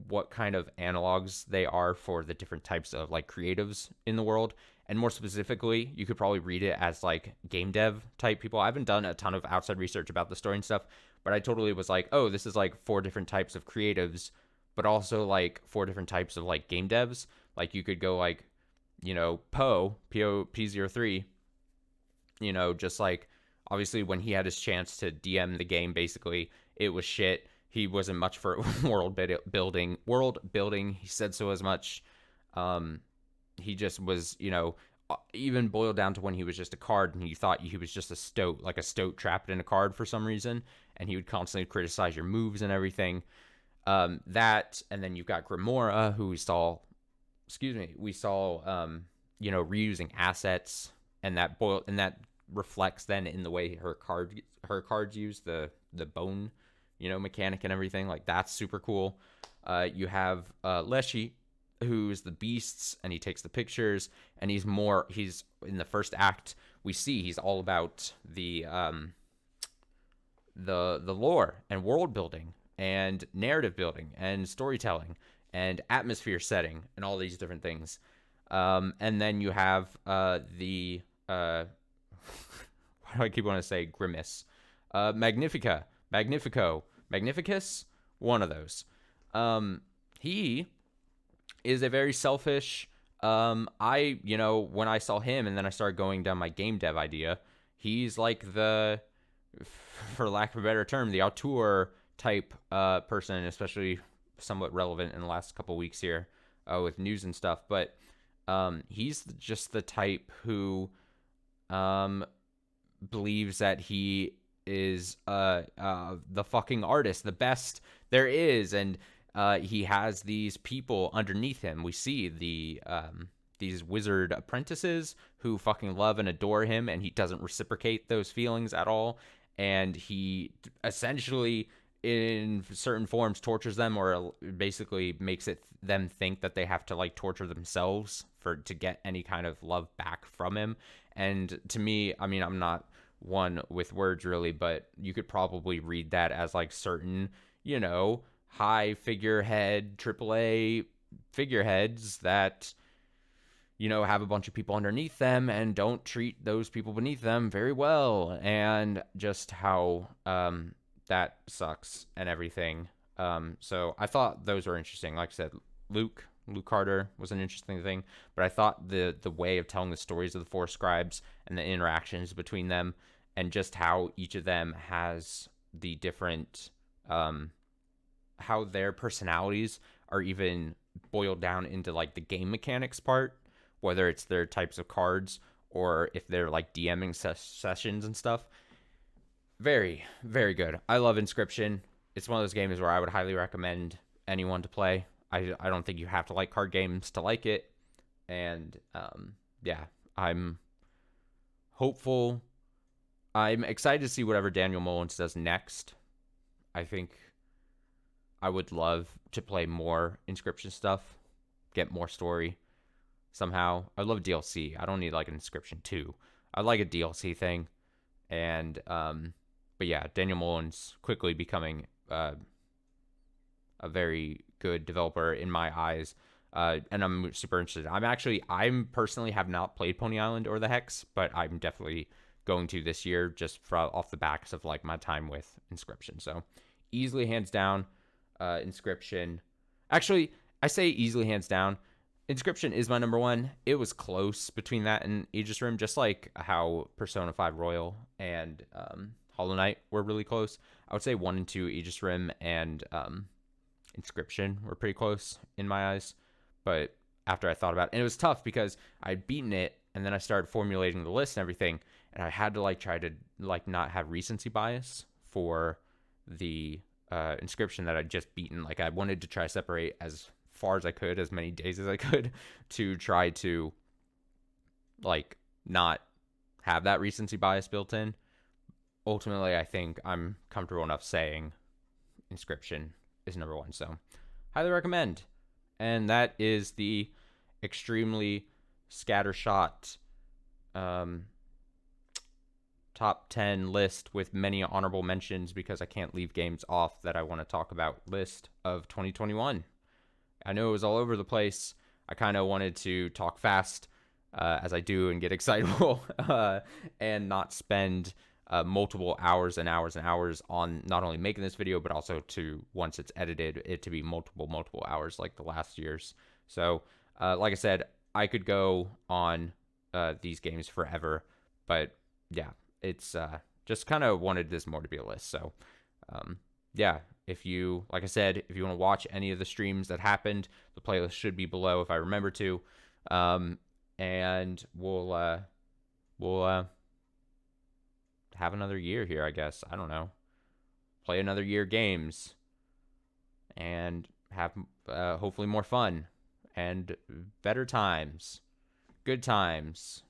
what kind of analogs they are for the different types of like creatives in the world. And more specifically, you could probably read it as like game dev type people. I haven't done a ton of outside research about the story and stuff, but I totally was like, oh, this is like four different types of creatives, but also like four different types of like game devs. Like you could go like, P03, just like obviously when he had his chance to DM the game, basically it was shit. He wasn't much for building. World building. He said so as much. Um, he just was, even boiled down to when he was just a card and he thought he was just a stoat, like a stoat trapped in a card for some reason, and he would constantly criticize your moves and everything. That, and then you've got Grimora, who we saw, reusing assets, and that reflects then in the way her cards use the bone, mechanic and everything. Like that's super cool. You have Leshy, who's the beasts, and he takes the pictures, and he's in the first act. We see he's all about the lore and world building and narrative building and storytelling and atmosphere setting and all these different things. And then you have the why do I keep wanting to say Grimace? Magnificus, one of those. He is a very selfish. When I saw him and then I started going down my game dev idea, he's like for lack of a better term, the auteur type person, especially somewhat relevant in the last couple weeks here with news and stuff. But he's just the type who believes that he is the fucking artist, the best there is, and he has these people underneath him. We see these wizard apprentices who fucking love and adore him, and he doesn't reciprocate those feelings at all. And he essentially, in certain forms, tortures them, or basically makes them think that they have to like torture themselves to get any kind of love back from him. And to me, I mean, I'm not one with words really, but you could probably read that as like certain, high figurehead, AAA figureheads that, have a bunch of people underneath them and don't treat those people beneath them very well. And just how that sucks and everything. So I thought those were interesting. Like I said, Luke Carter was an interesting thing, but I thought the way of telling the stories of the four scribes and the interactions between them, and just how each of them has the different how their personalities are even boiled down into like the game mechanics part, whether it's their types of cards or if they're like DMing sessions and stuff. Very, very good. I love Inscription. It's one of those games where I would highly recommend anyone to play. I don't think you have to like card games to like it. And yeah, I'm hopeful. I'm excited to see whatever Daniel Mullins does next. I think I would love to play more Inscription stuff, get more story somehow. I love DLC. I don't need like an Inscription 2. I like a DLC thing. And but yeah, Daniel Mullins quickly becoming a very good developer in my eyes. And I'm super interested. I'm personally have not played Pony Island or the Hex, but I'm definitely going to this year just off the backs of like my time with Inscription. So easily hands down, Inscription. Actually, I say easily hands down. Inscription is my number one. It was close between that and Aegis Rim, just like how Persona 5 Royal and Hollow Knight were really close. I would say 1 and 2, Aegis Rim and Inscription were pretty close in my eyes. But after I thought about it, and it was tough because I'd beaten it and then I started formulating the list and everything, and I had to like try to like not have recency bias for the Inscription that I'd just beaten. Like I wanted to try to separate as far as I could, as many days as I could, to try to like not have that recency bias built in. Ultimately, I think I'm comfortable enough saying Inscription is number one. So highly recommend. And that is the extremely scattershot type top 10 list with many honorable mentions because I can't leave games off that I want to talk about list of 2021. I know it was all over the place. I kind of wanted to talk fast as I do and get excitable and not spend multiple hours and hours and hours on not only making this video, but also to, once it's edited, it to be multiple hours like the last year's. So, like I said, I could go on these games forever, but yeah, it's just kind of wanted this more to be a list. So, yeah, if you, like I said, if you want to watch any of the streams that happened, the playlist should be below if I remember to. And we'll have another year here, I guess. I don't know. Play another year games and have hopefully more fun and better times. Good times.